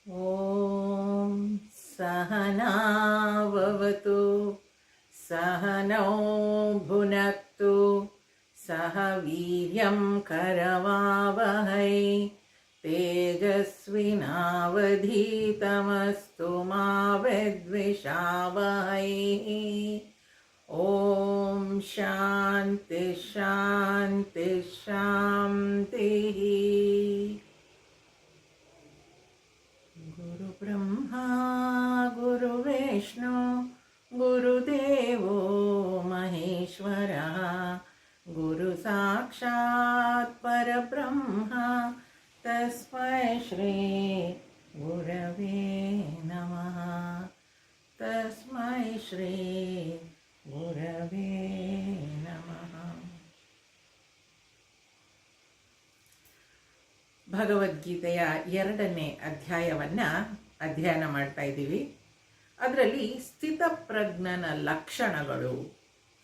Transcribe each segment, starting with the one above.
ॐ सहनाववतु सहनौ भुनक्तु सह वीर्यं करवावहै तेजस्विनावधीतमस्तु मा विद्विषावहै। ॐ शान्ति शान्ति शान्तिः। गुरुब्रह्मा गुरुविष्णु गुरुदेवो महेश्वरः गुरुसाक्षात् परब्रह्म तस्मै श्री गुरवे नमः। तस्मै श्री गुरवे नमः। ಭಗವದ್ಗೀತೆಯ 2ನೇ ಅಧ್ಯಾಯವನ್ನು ಅಧ್ಯಯನ ಮಾಡ್ತಾ ಇದ್ದೀವಿ. ಅದರಲ್ಲಿ ಸ್ಥಿತಪ್ರಜ್ಞನ ಲಕ್ಷಣಗಳು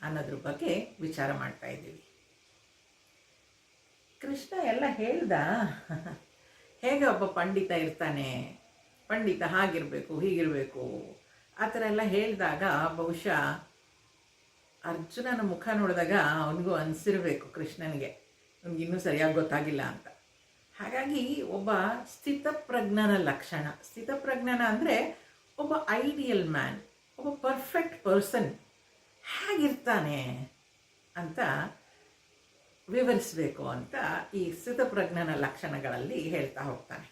ಅನ್ನೋದ್ರ ಬಗ್ಗೆ ವಿಚಾರ ಮಾಡ್ತಾ ಇದ್ದೀವಿ. ಕೃಷ್ಣ ಎಲ್ಲ ಹೇಳ್ದ, ಹೇಗೆ ಒಬ್ಬ ಪಂಡಿತ ಇರ್ತಾನೆ, ಪಂಡಿತ ಹಾಗಿರಬೇಕು ಹೀಗಿರಬೇಕು ಆ ಥರ ಎಲ್ಲ ಹೇಳಿದಾಗ ಬಹುಶಃ ಅರ್ಜುನನ ಮುಖ ನೋಡಿದಾಗ ಅವನಿಗೂ ಅನಿಸಿರ್ಬೇಕು ಕೃಷ್ಣನಿಗೆ ಇನ್ನೂ ಸರಿಯಾಗಿ ಗೊತ್ತಾಗಿಲ್ಲ ಅಂತ. ಹಾಗಾಗಿ ಒಬ್ಬ ಸ್ಥಿತಪ್ರಜ್ಞನ ಲಕ್ಷಣ, ಸ್ಥಿತಪ್ರಜ್ಞನ ಅಂದರೆ ಒಬ್ಬ ಐಡಿಯಲ್ ಮ್ಯಾನ್, ಒಬ್ಬ ಪರ್ಫೆಕ್ಟ್ ಪರ್ಸನ್ ಹೇಗಿರ್ತಾನೆ ಅಂತ ವಿವರಿಸಬೇಕು ಅಂತ ಈ ಸ್ಥಿತಪ್ರಜ್ಞನ ಲಕ್ಷಣಗಳಲ್ಲಿ ಹೇಳ್ತಾ ಹೋಗ್ತಾನೆ.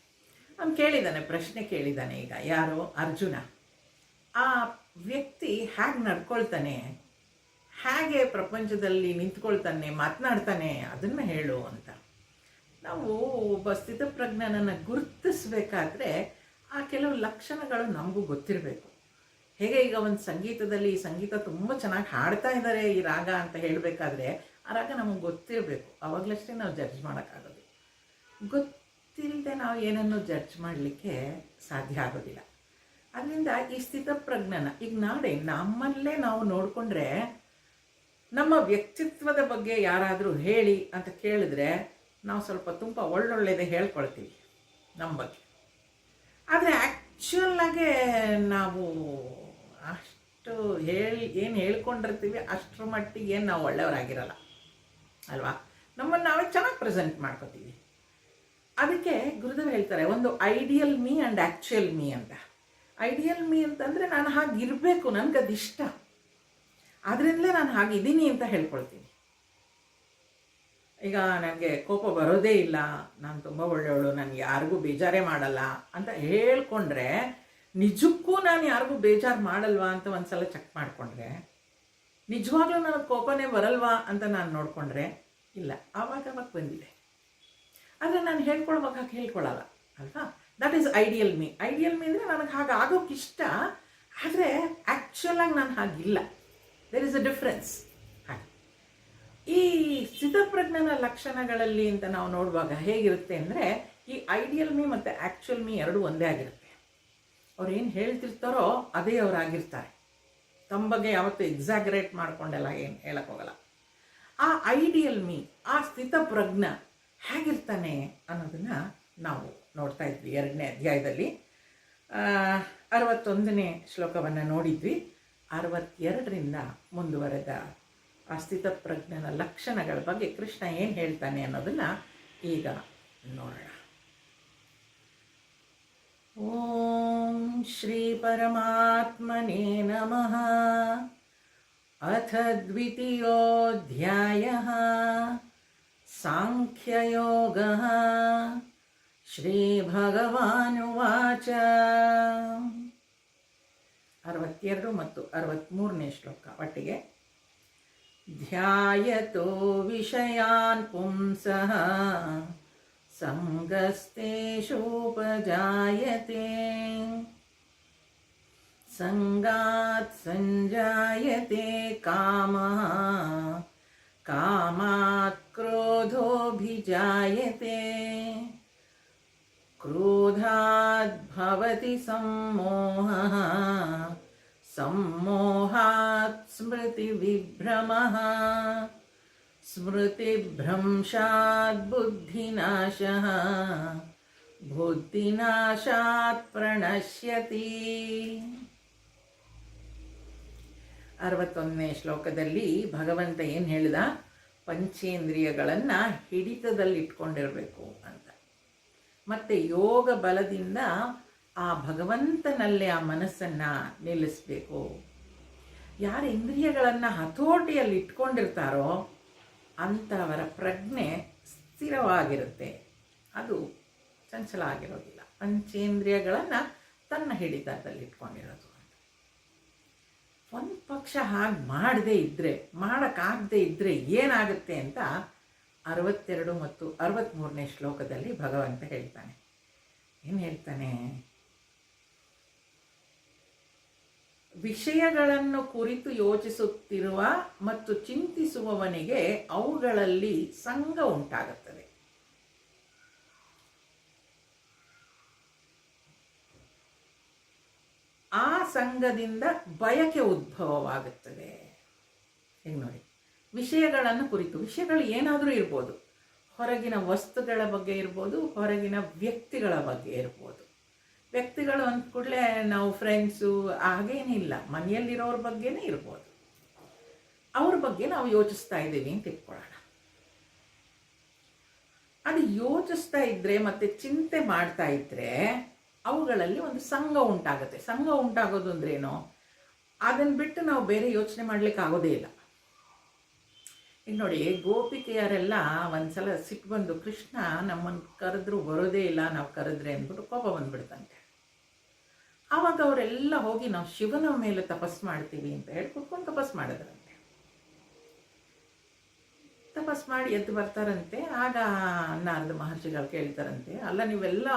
ಅವನು ಕೇಳಿದ್ದಾನೆ, ಪ್ರಶ್ನೆ ಕೇಳಿದ್ದಾನೆ. ಈಗ ಯಾರೋ ಅರ್ಜುನ, ಆ ವ್ಯಕ್ತಿ ಹೇಗೆ ನಡ್ಕೊಳ್ತಾನೆ, ಹೇಗೆ ಪ್ರಪಂಚದಲ್ಲಿ ನಿಂತ್ಕೊಳ್ತಾನೆ, ಮಾತನಾಡ್ತಾನೆ, ಅದನ್ನು ಹೇಳು ಅಂತ. ನಾವು ಒಬ್ಬ ಸ್ಥಿತಪ್ರಜ್ಞನನ್ನು ಗುರುತಿಸಬೇಕಾದ್ರೆ ಆ ಕೆಲವು ಲಕ್ಷಣಗಳು ನಮಗೂ ಗೊತ್ತಿರಬೇಕು. ಹೇಗೆ ಈಗ ಒಂದು ಸಂಗೀತದಲ್ಲಿ ಈ ಸಂಗೀತ ತುಂಬ ಚೆನ್ನಾಗಿ ಹಾಡ್ತಾ ಇದ್ದಾರೆ ಈ ರಾಗ ಅಂತ ಹೇಳಬೇಕಾದ್ರೆ ಆ ರಾಗ ನಮಗೆ ಗೊತ್ತಿರಬೇಕು, ಆವಾಗಲಷ್ಟೇ ನಾವು ಜಡ್ಜ್ ಮಾಡೋಕ್ಕಾಗೋದು. ಗೊತ್ತಿಲ್ಲದೆ ನಾವು ಏನನ್ನು ಜಡ್ಜ್ ಮಾಡಲಿಕ್ಕೆ ಸಾಧ್ಯ ಆಗೋದಿಲ್ಲ. ಅದರಿಂದ ಈ ಸ್ಥಿತಪ್ರಜ್ಞನ ಈಗ ನಾಳೆ ನಮ್ಮಲ್ಲೇ ನಾವು ನೋಡಿಕೊಂಡ್ರೆ, ನಮ್ಮ ವ್ಯಕ್ತಿತ್ವದ ಬಗ್ಗೆ ಯಾರಾದರೂ ಹೇಳಿ ಅಂತ ಕೇಳಿದ್ರೆ ನಾವು ಸ್ವಲ್ಪ ತುಂಬ ಒಳ್ಳೊಳ್ಳೆಯದೇ ಹೇಳ್ಕೊಳ್ತೀವಿ ನಮ್ಮ ಬಗ್ಗೆ. ಆದರೆ ಆ್ಯಕ್ಚುಲಾಗೆ ನಾವು ಅಷ್ಟು ಏನು ಹೇಳ್ಕೊಂಡಿರ್ತೀವಿ ಅಷ್ಟರ ಮಟ್ಟಿಗೆ ಏನು ನಾವು ಒಳ್ಳೆಯವರಾಗಿರಲ್ಲ ಅಲ್ವಾ. ನಮ್ಮನ್ನು ನಾವೇ ಚೆನ್ನಾಗಿ ಪ್ರೆಸೆಂಟ್ ಮಾಡ್ಕೋತೀವಿ. ಅದಕ್ಕೆ ಗುರುದೇವ್ ಹೇಳ್ತಾರೆ, ಒಂದು ideal me and actual me ಅಂತ. ಐಡಿಯಲ್ ಮೀ ಅಂತಂದರೆ ನಾನು ಹಾಗಿರಬೇಕು, ನನಗದಿಷ್ಟ, ಅದರಿಂದಲೇ ನಾನು ಹಾಗಿದ್ದೀನಿ ಅಂತ ಹೇಳ್ಕೊಳ್ತೀನಿ. ಈಗ ನನಗೆ ಕೋಪ ಬರೋದೇ ಇಲ್ಲ, ನಾನು ತುಂಬ ಒಳ್ಳೆಯವಳು, ನನಗೆ ಯಾರಿಗೂ ಬೇಜಾರೇ ಮಾಡಲ್ಲ ಅಂತ ಹೇಳ್ಕೊಂಡ್ರೆ, ನಿಜಕ್ಕೂ ನಾನು ಯಾರಿಗೂ ಬೇಜಾರು ಮಾಡಲ್ವಾ ಅಂತ ಒಂದು ಸಲ ಚೆಕ್ ಮಾಡಿಕೊಂಡ್ರೆ, ನಿಜವಾಗ್ಲೂ ನನಗೆ ಕೋಪನೇ ಬರಲ್ವಾ ಅಂತ ನಾನು ನೋಡಿಕೊಂಡ್ರೆ ಇಲ್ಲ, ಆವಾಗ ಬಂದಿದೆ. ಆದರೆ ನಾನು ಹೇಳ್ಕೊಳ್ವಾಗ ಹೇಳ್ಕೊಳ್ಳಲ್ಲ ಅಲ್ವಾ. That is ideal me. Ideal me ಅಂದರೆ ನನಗೆ ಹಾಗೆ ಆಗೋಕ್ಕಿಷ್ಟ, ಆದರೆ ಆ್ಯಕ್ಚುಲಾಗಿ ನಾನು ಹಾಗಿಲ್ಲ. There is a difference. ಈ ಸ್ಥಿತಪ್ರಜ್ಞನ ಲಕ್ಷಣಗಳಲ್ಲಿ ಅಂತ ನಾವು ನೋಡುವಾಗ ಹೇಗಿರುತ್ತೆ ಅಂದರೆ, ಈ ಐಡಿಯಲ್ ಮೀ ಮತ್ತು ಆ್ಯಕ್ಚುಯಲ್ ಮೀ ಎರಡೂ ಒಂದೇ ಆಗಿರುತ್ತೆ. ಅವ್ರು ಏನು ಹೇಳ್ತಿರ್ತಾರೋ ಅದೇ ಅವರಾಗಿರ್ತಾರೆ. ತಮ್ಮ ಬಗ್ಗೆ ಯಾವತ್ತೂ ಎಕ್ಸಾಗ್ರೇಟ್ ಮಾಡ್ಕೊಂಡೆಲ್ಲ ಏನು ಹೇಳೋಕ್ಕೋಗಲ್ಲ. ಆ ಐಡಿಯಲ್ ಮೀ, ಆ ಸ್ಥಿತಪ್ರಜ್ಞ ಹೇಗಿರ್ತಾನೆ ಅನ್ನೋದನ್ನು ನಾವು ನೋಡ್ತಾ ಇದ್ವಿ 2ನೇ ಅಧ್ಯಾಯದಲ್ಲಿ. 61ನೇ ಶ್ಲೋಕವನ್ನು ನೋಡಿದ್ವಿ. 62ರಿಂದ ಮುಂದುವರೆದ ಆ ಸ್ಥಿತಪ್ರಜ್ಞನ ಲಕ್ಷಣಗಳ ಬಗ್ಗೆ ಕೃಷ್ಣ ಏನು ಹೇಳ್ತಾನೆ ಅನ್ನೋದನ್ನು ಈಗ ನೋಡೋಣ. ಓಂ ಶ್ರೀ ಪರಮಾತ್ಮನೇ ನಮಃ. ಅಥ ದ್ವಿತೀಯೋಧ್ಯಾಯಃ ಸಾಂಖ್ಯಯೋಗಃ. ಶ್ರೀ ಭಗವಾನುವಾಚ. 62 ಮತ್ತು 63ನೇ ಶ್ಲೋಕ ಒಟ್ಟಿಗೆ. ಧ್ಯಾಯತೋ ವಿಷಯಾನ್ ಪುಂಸಃ ಸಂಗಸ್ತೇಷೂಪಜಾಯತೆ ಸಂಗಾತ್ ಸಂಜಾಯತೆ ಕಾಮಃ ಕಾಮಾತ್ ಕ್ರೋಧೋಭಿಜಾಯತೆ ಕ್ರೋಧಾತ್ ಭವತಿ ಸಮ್ಮೋಹಃ सम्मोहात् स्मृतिविभ्रमः स्मृतिभ्रंशात् बुद्धिनाशः ಬುದ್ಧಿನಾಶಾತ್ ಪ್ರಣಶ್ಯತಿ. 61ನೇ ಶ್ಲೋಕದಲ್ಲಿ ಭಗವಂತ ಏನು ಹೇಳಿದ? ಪಂಚೇಂದ್ರಿಯಗಳನ್ನು ಹಿಡಿತದಲ್ಲಿಟ್ಕೊಂಡಿರಬೇಕು ಅಂತ. ಮತ್ತು ಯೋಗ ಬಲದಿಂದ ಆ ಭಗವಂತನಲ್ಲೇ ಆ ಮನಸ್ಸನ್ನು ನಿಲ್ಲಿಸಬೇಕು. ಯಾರು ಇಂದ್ರಿಯಗಳನ್ನು ಹತೋಟಿಯಲ್ಲಿ ಇಟ್ಕೊಂಡಿರ್ತಾರೋ ಅಂಥವರ ಪ್ರಜ್ಞೆ ಸ್ಥಿರವಾಗಿರುತ್ತೆ, ಅದು ಚಂಚಲ ಆಗಿರೋದಿಲ್ಲ. ಪಂಚೇಂದ್ರಿಯಗಳನ್ನು ತನ್ನ ಹಿಡಿತದಲ್ಲಿ ಇಟ್ಕೊಂಡಿರೋದು. ಒಂದು ಪಕ್ಷ ಹಾಗೆ ಮಾಡದೇ ಇದ್ದರೆ, ಮಾಡೋಕ್ಕಾಗದೇ ಇದ್ದರೆ ಏನಾಗುತ್ತೆ ಅಂತ 62 ಮತ್ತು 63ನೇ ಶ್ಲೋಕದಲ್ಲಿ ಭಗವಂತ ಹೇಳ್ತಾನೆ. ಏನು ಹೇಳ್ತಾನೆ? ವಿಷಯಗಳನ್ನು ಕುರಿತು ಯೋಚಿಸುತ್ತಿರುವ ಮತ್ತು ಚಿಂತಿಸುವವನಿಗೆ ಅವುಗಳಲ್ಲಿ ಸಂಗ ಉಂಟಾಗುತ್ತದೆ. ಆ ಸಂಘದಿಂದ ಬಯಕೆ ಉದ್ಭವವಾಗುತ್ತದೆ. ಹೇಗೆ ನೋಡಿ, ವಿಷಯಗಳನ್ನು ಕುರಿತು, ವಿಷಯಗಳು ಏನಾದರೂ ಇರ್ಬೋದು, ಹೊರಗಿನ ವಸ್ತುಗಳ ಬಗ್ಗೆ ಇರ್ಬೋದು, ಹೊರಗಿನ ವ್ಯಕ್ತಿಗಳ ಬಗ್ಗೆ ಇರ್ಬೋದು. ವ್ಯಕ್ತಿಗಳು ಅಂದ ಕೂಡಲೇ ನಾವು ಫ್ರೆಂಡ್ಸು ಹಾಗೇನಿಲ್ಲ, ಮನೆಯಲ್ಲಿರೋರ ಬಗ್ಗೆನೇ ಇರ್ಬೋದು. ಅವ್ರ ಬಗ್ಗೆ ನಾವು ಯೋಚಿಸ್ತಾ ಇದ್ದೀವಿ ಅಂತ ಇಟ್ಕೊಳ್ಳೋಣ. ಅದು ಯೋಚಿಸ್ತಾ ಇದ್ದರೆ ಮತ್ತು ಚಿಂತೆ ಮಾಡ್ತಾ ಇದ್ದರೆ ಅವುಗಳಲ್ಲಿ ಒಂದು ಸಂಘ ಉಂಟಾಗುತ್ತೆ. ಸಂಘ ಉಂಟಾಗೋದು ಅಂದ್ರೇನು? ಅದನ್ನು ಬಿಟ್ಟು ನಾವು ಬೇರೆ ಯೋಚನೆ ಮಾಡಲಿಕ್ಕೆ ಆಗೋದೇ ಇಲ್ಲ. ಈಗ ನೋಡಿ, ಗೋಪಿಕೆಯರೆಲ್ಲ ಒಂದ್ಸಲ ಸಿಟ್ಟು ಬಂದು, ಕೃಷ್ಣ ನಮ್ಮನ್ನು ಕರೆದ್ರೂ ಬರೋದೇ ಇಲ್ಲ, ನಾವು ಕರೆದ್ರೆ ಅಂದ್ಬಿಟ್ಟು ಕೋಪ ಬಂದ್ಬಿಡ್ತಂತೆ. ಆವಾಗ ಅವರೆಲ್ಲ ಹೋಗಿ ನಾವು ಶಿವನ ಮೇಲೆ ತಪಸ್ಸು ಮಾಡ್ತೀವಿ ಅಂತ ಹೇಳಿ ಕುತ್ಕೊಂಡು ತಪಸ್ಸು ಮಾಡಿದ್ರಂತೆ. ತಪಸ್ಸು ಮಾಡಿ ಎದ್ದು ಬರ್ತಾರಂತೆ. ಆಗ ನಾರದ ಮಹರ್ಷಿಗಳು ಕೇಳ್ತಾರಂತೆ, ಅಲ್ಲ ನೀವೆಲ್ಲ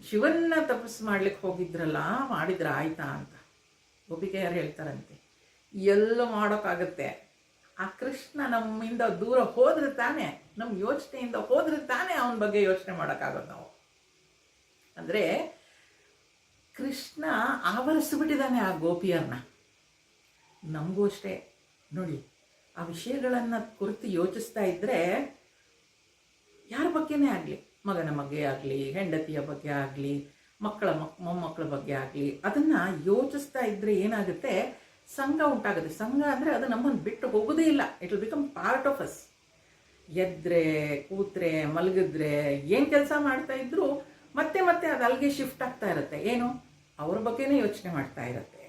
ಶಿವನ್ನ ತಪಸ್ಸು ಮಾಡ್ಲಿಕ್ಕೆ ಹೋಗಿದ್ರಲ್ಲ, ಮಾಡಿದ್ರ ಆಯ್ತಾ ಅಂತ. ಗೋಪಿಕೆಯರು ಹೇಳ್ತಾರಂತೆ, ಎಲ್ಲ ಮಾಡೋಕ್ಕಾಗತ್ತೆ, ಆ ಕೃಷ್ಣ ನಮ್ಮಿಂದ ದೂರ ಹೋದ್ರೆ ತಾನೇ, ನಮ್ಮ ಯೋಚನೆಯಿಂದ ಹೋದ್ರೆ ತಾನೇ ಅವನ ಬಗ್ಗೆ ಯೋಚನೆ ಮಾಡೋಕ್ಕಾಗೋದು ನಾವು. ಅಂದರೆ ಕೃಷ್ಣ ಆವರಿಸಿಬಿಟ್ಟಿದ್ದಾನೆ ಆ ಗೋಪಿಯರನ್ನ. ನಮಗೂ ಅಷ್ಟೇ ನೋಡಿ, ಆ ವಿಷಯಗಳನ್ನು ಕುರಿತು ಯೋಚಿಸ್ತಾ ಇದ್ದರೆ ಯಾರ ಬಗ್ಗೆನೇ ಆಗಲಿ, ಮಗನ ಬಗ್ಗೆ ಆಗಲಿ, ಹೆಂಡತಿಯ ಬಗ್ಗೆ ಆಗಲಿ, ಮೊಮ್ಮಕ್ಕಳ ಬಗ್ಗೆ ಆಗಲಿ, ಅದನ್ನು ಯೋಚಿಸ್ತಾ ಇದ್ದರೆ ಏನಾಗುತ್ತೆ? ಸಂಘ ಉಂಟಾಗುತ್ತೆ. ಸಂಘ ಅಂದರೆ ಅದು ನಮ್ಮನ್ನು ಬಿಟ್ಟು ಹೋಗೋದೇ ಇಲ್ಲ. It will become part of us. ಎದ್ದರೆ, ಕೂತ್ರೆ, ಮಲಗಿದ್ರೆ, ಏನು ಕೆಲಸ ಮಾಡ್ತಾ ಇದ್ರೂ ಮತ್ತೆ ಮತ್ತೆ ಅದು ಅಲ್ಲಿಗೆ ಶಿಫ್ಟ್ ಆಗ್ತಾ ಇರುತ್ತೆ. ಏನು? ಅವ್ರ ಬಗ್ಗೆನೇ ಯೋಚನೆ ಮಾಡ್ತಾ ಇರುತ್ತೆ.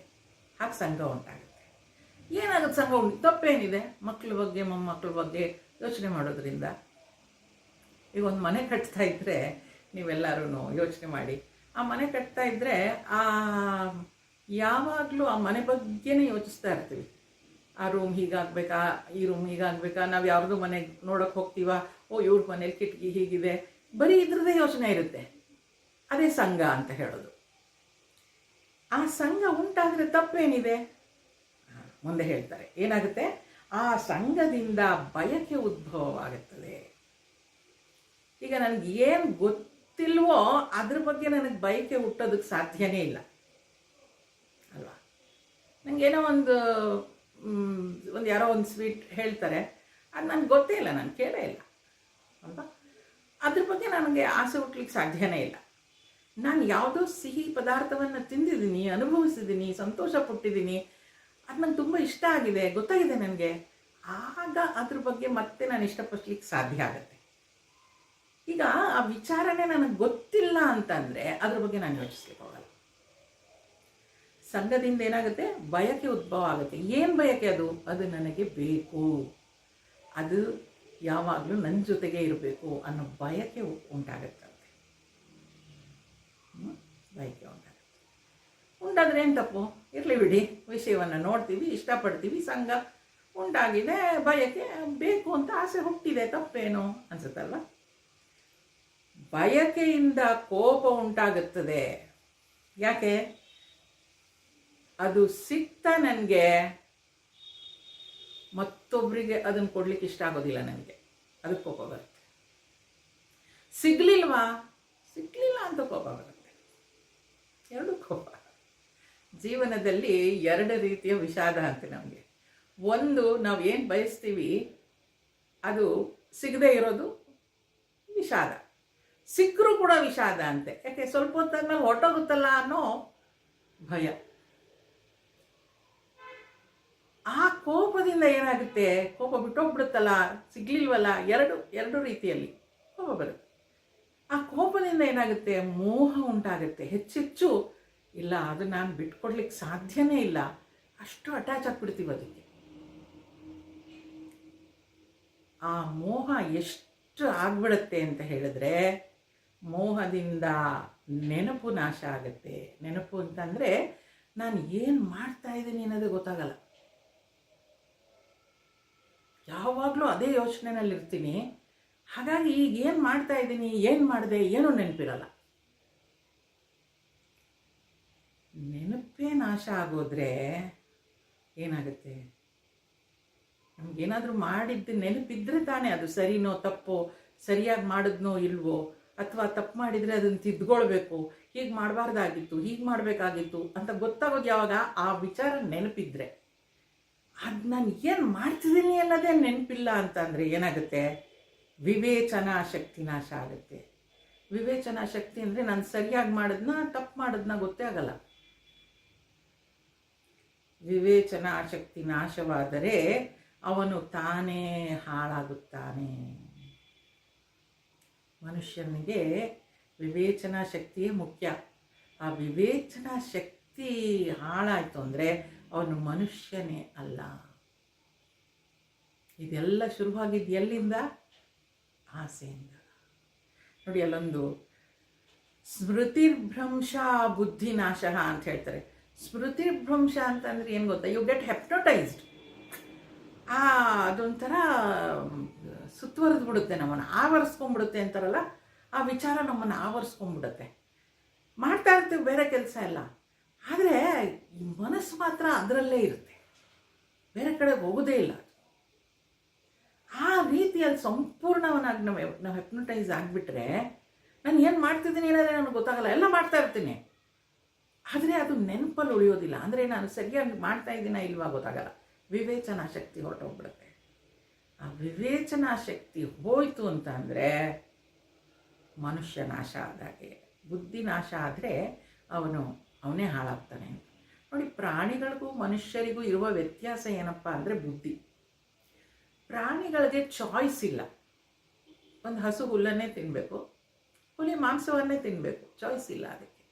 ಹಾಗೆ ಸಂಘ ಉಂಟಾಗುತ್ತೆ. ಏನಾಗುತ್ತೆ ಸಂಘ ತಪ್ಪೇನಿದೆ? ಮಕ್ಕಳ ಬಗ್ಗೆ, ಮೊಮ್ಮಕ್ಕಳ ಬಗ್ಗೆ ಯೋಚನೆ ಮಾಡೋದ್ರಿಂದ. ಈಗ ಒಂದು ಮನೆ ಕಟ್ತಾ ಇದ್ದರೆ ನೀವೆಲ್ಲರೂ ಯೋಚನೆ ಮಾಡಿ, ಆ ಮನೆ ಕಟ್ತಾ ಇದ್ದರೆ ಯಾವಾಗಲೂ ಆ ಮನೆ ಬಗ್ಗೆನೇ ಯೋಚಿಸ್ತಾ ಇರ್ತೀವಿ. ಆ ರೂಮ್ ಹೀಗಾಗಬೇಕಾ, ಈ ರೂಮ್ ಹೀಗಾಗಬೇಕಾ, ನಾವು ಯಾವ್ದು ಮನೆ ನೋಡೋಕೆ ಹೋಗ್ತೀವ, ಓ ಇವ್ರ ಮನೇಲಿ ಕಿಟಕಿ ಹೀಗಿದೆ, ಬರೀ ಇದ್ರದ್ದೇ ಯೋಚನೆ ಇರುತ್ತೆ. ಅದೇ ಸಂಘ ಅಂತ ಹೇಳೋದು. ಆ ಸಂಘ ಉಂಟಾದರೆ ತಪ್ಪೇನಿದೆ? ಮುಂದೆ ಹೇಳ್ತಾರೆ ಏನಾಗುತ್ತೆ? ಆ ಸಂಘದಿಂದ ಬಯಕೆ ಉದ್ಭವವಾಗುತ್ತದೆ. ಈಗ ನನಗೆ ಏನು ಗೊತ್ತಿಲ್ವೋ ಅದ್ರ ಬಗ್ಗೆ ನನಗೆ ಬಯಕೆ ಹುಟ್ಟೋದಕ್ಕೆ ಸಾಧ್ಯನೇ ಇಲ್ಲ ಅಲ್ವಾ? ನನಗೇನೋ ಒಂದು ಯಾರೋ ಒಂದು ಸ್ವೀಟ್ ಹೇಳ್ತಾರೆ, ಅದು ನನಗೆ ಗೊತ್ತೇ ಇಲ್ಲ, ನಾನು ಕೇಳೇ ಇಲ್ಲ ಅಲ್ವಾ? ಅದ್ರ ಬಗ್ಗೆ ನನಗೆ ಆಸೆ ಹುಟ್ಟಲಿಕ್ಕೆ ಸಾಧ್ಯನೇ ಇಲ್ಲ. ನಾನು ಯಾವುದೋ ಸಿಹಿ ಪದಾರ್ಥವನ್ನು ತಿಂದಿದ್ದೀನಿ, ಅನುಭವಿಸಿದ್ದೀನಿ, ಸಂತೋಷ ಪಟ್ಟಿದ್ದೀನಿ, ಅದು ನಂಗೆ ತುಂಬ ಇಷ್ಟ ಆಗಿದೆ, ಗೊತ್ತಾಗಿದೆ ನನಗೆ, ಆಗ ಅದ್ರ ಬಗ್ಗೆ ಮತ್ತೆ ನಾನು ಇಷ್ಟಪಡ್ಲಿಕ್ಕೆ ಸಾಧ್ಯ ಆಗುತ್ತೆ. ಈಗ ಆ ವಿಚಾರನೇ ನನಗೆ ಗೊತ್ತಿಲ್ಲ ಅಂತಂದರೆ ಅದ್ರ ಬಗ್ಗೆ ನಾನು ಯೋಚಿಸ್ಲಿಕ್ಕೆ ಹೋಗಲ್ಲ. ಸಂಘದಿಂದ ಏನಾಗುತ್ತೆ? ಬಯಕೆ ಉದ್ಭವ ಆಗುತ್ತೆ. ಏನು ಬಯಕೆ ಅದು? ಅದು ನನಗೆ ಬೇಕು, ಅದು ಯಾವಾಗಲೂ ನನ್ನ ಜೊತೆಗೆ ಇರಬೇಕು ಅನ್ನೋ ಬಯಕೆ ಉಂಟಾಗುತ್ತೆ. ಬಯಕೆ ಉಂಟಾದರೆ ಏನು ತಪ್ಪು? ಇರಲಿ ಬಿಡಿ, ವಿಷಯವನ್ನು ನೋಡ್ತೀವಿ, ಇಷ್ಟಪಡ್ತೀವಿ, ಸಂಘ ಉಂಟಾಗಿದೆ, ಬಯಕೆ ಬೇಕು ಅಂತ ಆಸೆ ಹುಟ್ಟಿದೆ, ತಪ್ಪೇನು ಅನ್ಸುತ್ತಲ್ವ? ಬಯಕೆಯಿಂದ ಕೋಪ ಉಂಟಾಗುತ್ತದೆ. ಯಾಕೆ? ಅದು ಸಿಗ್ತಾ ನನಗೆ ಮತ್ತೊಬ್ಬರಿಗೆ ಅದನ್ನು ಕೊಡ್ಲಿಕ್ಕೆ ಇಷ್ಟ ಆಗೋದಿಲ್ಲ, ನನಗೆ ಅದಕ್ಕೆ ಕೋಪ ಬರುತ್ತೆ. ಸಿಗ್ಲಿಲ್ಲ ಅಂತ ಕೋಪ ಬರುತ್ತೆ. ಎರಡು ಕೋಪ. ಜೀವನದಲ್ಲಿ ಎರಡು ರೀತಿಯ ವಿಷಾದ ಅಂತ ನಮಗೆ. ಒಂದು, ನಾವು ಏನು ಬಯಸ್ತೀವಿ ಅದು ಸಿಗದೇ ಇರೋದು ವಿಷಾದ. ಸಿಕ್ಕರೂ ಕೂಡ ವಿಷಾದ ಅಂತೆ. ಯಾಕೆ ಸ್ವಲ್ಪ ಹೊತ್ತಾದ್ಮೇಲೆ ಹೊರಟೋಗುತ್ತಲ್ಲ ಅನ್ನೋ ಭಯ. ಆ ಕೋಪದಿಂದ ಏನಾಗುತ್ತೆ, ಕೋಪ ಬಿಟ್ಟೋಗ್ಬಿಡುತ್ತಲ್ಲ, ಸಿಗ್ಲಿಲ್ವಲ್ಲ, ಎರಡು ರೀತಿಯಲ್ಲಿ ಕೋಪ ಬರುತ್ತೆ. ಆ ಕೋಪದಿಂದ ಏನಾಗುತ್ತೆ, ಮೋಹ ಉಂಟಾಗುತ್ತೆ. ಹೆಚ್ಚೆಚ್ಚು ಇಲ್ಲ, ಅದು ನಾನು ಬಿಟ್ಕೊಡ್ಲಿಕ್ಕೆ ಸಾಧ್ಯನೇ ಇಲ್ಲ, ಅಷ್ಟು ಅಟ್ಯಾಚ್ ಆಗ್ಬಿಡ್ತೀವಿ ಅದಕ್ಕೆ. ಆ ಮೋಹ ಎಷ್ಟು ಆಗ್ಬಿಡುತ್ತೆ ಅಂತ ಹೇಳಿದ್ರೆ, ಮೋಹದಿಂದ ನೆನಪು ನಾಶ ಆಗುತ್ತೆ. ನೆನಪು ಅಂತಂದರೆ ನಾನು ಏನು ಮಾಡ್ತಾ ಇದ್ದೀನಿ ಅನ್ನೋದು ಗೊತ್ತಾಗಲ್ಲ. ಯಾವಾಗಲೂ ಅದೇ ಯೋಚನೆಯಲ್ಲಿರ್ತೀನಿ. ಹಾಗಾಗಿ ಈಗ ಏನು ಮಾಡ್ತಾ ಇದ್ದೀನಿ, ಏನು ಮಾಡಿದೆ, ಏನೂ ನೆನಪಿರಲ್ಲ. ನೆನಪೇ ನಾಶ ಆಗೋದ್ರೆ ಏನಾಗುತ್ತೆ, ನಮಗೇನಾದರೂ ಮಾಡಿದ್ದು ನೆನಪಿದ್ರೆ ತಾನೇ ಅದು ಸರಿನೋ ತಪ್ಪೋ, ಸರಿಯಾಗಿ ಮಾಡಿದ್ನೋ ಇಲ್ವೋ, ಅಥವಾ ತಪ್ಪು ಮಾಡಿದರೆ ಅದನ್ನು ತಿದ್ಕೊಳ್ಬೇಕು, ಹೀಗೆ ಮಾಡಬಾರ್ದಾಗಿತ್ತು, ಹೀಗೆ ಮಾಡಬೇಕಾಗಿತ್ತು ಅಂತ ಗೊತ್ತಾಗೋದು ಯಾವಾಗ, ಆ ವಿಚಾರ ನೆನಪಿದ್ರೆ. ಅದು ನಾನು ಏನು ಮಾಡ್ತಿದ್ದೀನಿ ಅನ್ನೋದೇ ನೆನಪಿಲ್ಲ ಅಂತಂದರೆ ಏನಾಗುತ್ತೆ, ವಿವೇಚನಾ ಶಕ್ತಿ ನಾಶ ಆಗುತ್ತೆ. ವಿವೇಚನಾ ಶಕ್ತಿ ಅಂದರೆ ನಾನು ಸರಿಯಾಗಿ ಮಾಡಿದ್ನ ತಪ್ಪು ಮಾಡಿದ್ನ ಗೊತ್ತೇ ಆಗಲ್ಲ. ವಿವೇಚನಾ ಶಕ್ತಿ ನಾಶವಾದರೆ ಅವನು ತಾನೇ ಹಾಳಾಗುತ್ತಾನೆ. ಮನುಷ್ಯನಿಗೆ ವಿವೇಚನಾ ಶಕ್ತಿಯೇ ಮುಖ್ಯ. ಆ ವಿವೇಚನಾ ಶಕ್ತಿ ಹಾಳಾಯಿತು ಅಂದರೆ ಅವನು ಮನುಷ್ಯನೇ ಅಲ್ಲ. ಇದೆಲ್ಲ ಶುರುವಾಗಿದ್ದು ಎಲ್ಲಿಂದ? ಆಸೆಯಿಂದ. ನೋಡಿ, ಅಲ್ಲೊಂದು ಸ್ಮೃತಿರ್ಭ್ರಂಶ ಬುದ್ಧಿನಾಶ ಅಂತ ಹೇಳ್ತಾರೆ. ಸ್ಮೃತಿರ್ಭ್ರಂಶ ಅಂತಂದ್ರೆ ಏನು ಗೊತ್ತಾ, ಯು ಗೆಟ್ ಹೆಪ್ನೋಟೈಸ್ಡ್. ಅದೊಂಥರ ಸುತ್ತುವರೆದು ಬಿಡುತ್ತೆ, ನಮ್ಮನ್ನು ಆವರಿಸ್ಕೊಂಡ್ಬಿಡುತ್ತೆ ಅಂತಾರಲ್ಲ, ಆ ವಿಚಾರ ನಮ್ಮನ್ನು ಆವರಿಸ್ಕೊಂಡ್ಬಿಡುತ್ತೆ. ಮಾಡ್ತಾ ಇರ್ತೀವಿ ಬೇರೆ ಕೆಲಸ ಎಲ್ಲ, ಆದರೆ ಮನಸ್ಸು ಮಾತ್ರ ಅದರಲ್ಲೇ ಇರುತ್ತೆ, ಬೇರೆ ಕಡೆ ಹೋಗೋದೇ ಇಲ್ಲ. ಆ ರೀತಿಯಲ್ಲಿ ಸಂಪೂರ್ಣವನ್ನಾಗಿ ನಾವು ಹೆಪ್ನೋಟೈಸ್ ಆಗಿಬಿಟ್ರೆ ನಾನು ಏನು ಮಾಡ್ತಿದ್ದೀನಿ ಅನ್ನೋದೇ ನನಗೆ ಗೊತ್ತಾಗಲ್ಲ, ಎಲ್ಲ ಮಾಡ್ತಾ ಇರ್ತೀನಿ, ಆದರೆ ಅದು ನೆನಪಲ್ಲಿ ಉಳಿಯೋದಿಲ್ಲ. ಅಂದರೆ ನಾನು ಸರಿಯಾಗಿ ಮಾಡ್ತಾ ಇದ್ದೀನ ಇಲ್ವಾ ಗೊತ್ತಾಗಲ್ಲ. ವಿವೇಚನಾ ಶಕ್ತಿ ಹೊರಟೋಗ್ಬಿಡುತ್ತೆ. ಆ ವಿವೇಚನಾ ಶಕ್ತಿ ಹೋಯಿತು ಅಂತ ಅಂದರೆ ಮನುಷ್ಯ ನಾಶ ಆದಾಗೆ. ಬುದ್ಧಿ ನಾಶ ಆದರೆ ಅವನೇ ಹಾಳಾಗ್ತಾನೆ. ನೋಡಿ, ಪ್ರಾಣಿಗಳಿಗೂ ಮನುಷ್ಯರಿಗೂ ಇರುವ ವ್ಯತ್ಯಾಸ ಏನಪ್ಪ ಅಂದರೆ ಬುದ್ಧಿ. ಪ್ರಾಣಿಗಳಿಗೆ ಚಾಯ್ಸ್ ಇಲ್ಲ. ಒಂದು ಹಸು ಹುಲ್ಲನ್ನೇ ತಿನ್ನಬೇಕು, ಹುಲಿ ಮಾಂಸವನ್ನೇ ತಿನ್ನಬೇಕು, ಚಾಯ್ಸ್ ಇಲ್ಲ ಅದಕ್ಕೆ.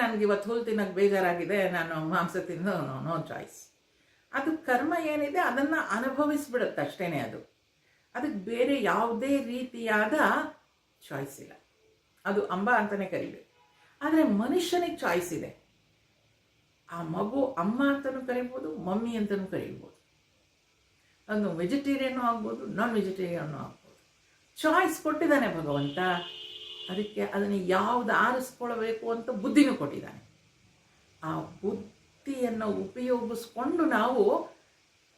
ನನಗೆ ಇವತ್ತು ಹುಲ್ಲು ತಿನ್ನೋಕ್ಕೆ ಬೇಜಾರಾಗಿದೆ, ನಾನು ಮಾಂಸ ತಿನ್ನೋ, ನೋ ಚಾಯ್ಸ್. ಅದು ಕರ್ಮ ಏನಿದೆ ಅದನ್ನು ಅನುಭವಿಸ್ಬಿಡುತ್ತೆ ಅಷ್ಟೇ. ಅದಕ್ಕೆ ಬೇರೆ ಯಾವುದೇ ರೀತಿಯಾದ ಚಾಯ್ಸ್ ಇಲ್ಲ. ಅದು ಅಂಬ ಅಂತಲೇ ಕರಿಬೇಕು. ಆದರೆ ಮನುಷ್ಯನಿಗೆ ಚಾಯ್ಸ್ ಇದೆ. ಆ ಮಗು ಅಮ್ಮ ಅಂತಲೂ ಕರಿಬೋದು, ಮಮ್ಮಿ ಅಂತಲೂ ಕರಿಬೋದು. ಅದು ವೆಜಿಟೇರಿಯನ್ನು ಆಗ್ಬೋದು, ನಾನ್ ವೆಜಿಟೇರಿಯನ್ನು ಆಗ್ಬೋದು. ಚಾಯ್ಸ್ ಕೊಟ್ಟಿದ್ದಾನೆ ಭಗವಂತ. ಅದಕ್ಕೆ ಅದನ್ನು ಯಾವುದು ಆರಿಸ್ಕೊಳ್ಬೇಕು ಅಂತ ಬುದ್ಧಿನೂ ಕೊಟ್ಟಿದ್ದಾನೆ. ಆ ಬುದ್ಧಿಯನ್ನು ಉಪಯೋಗಿಸ್ಕೊಂಡು ನಾವು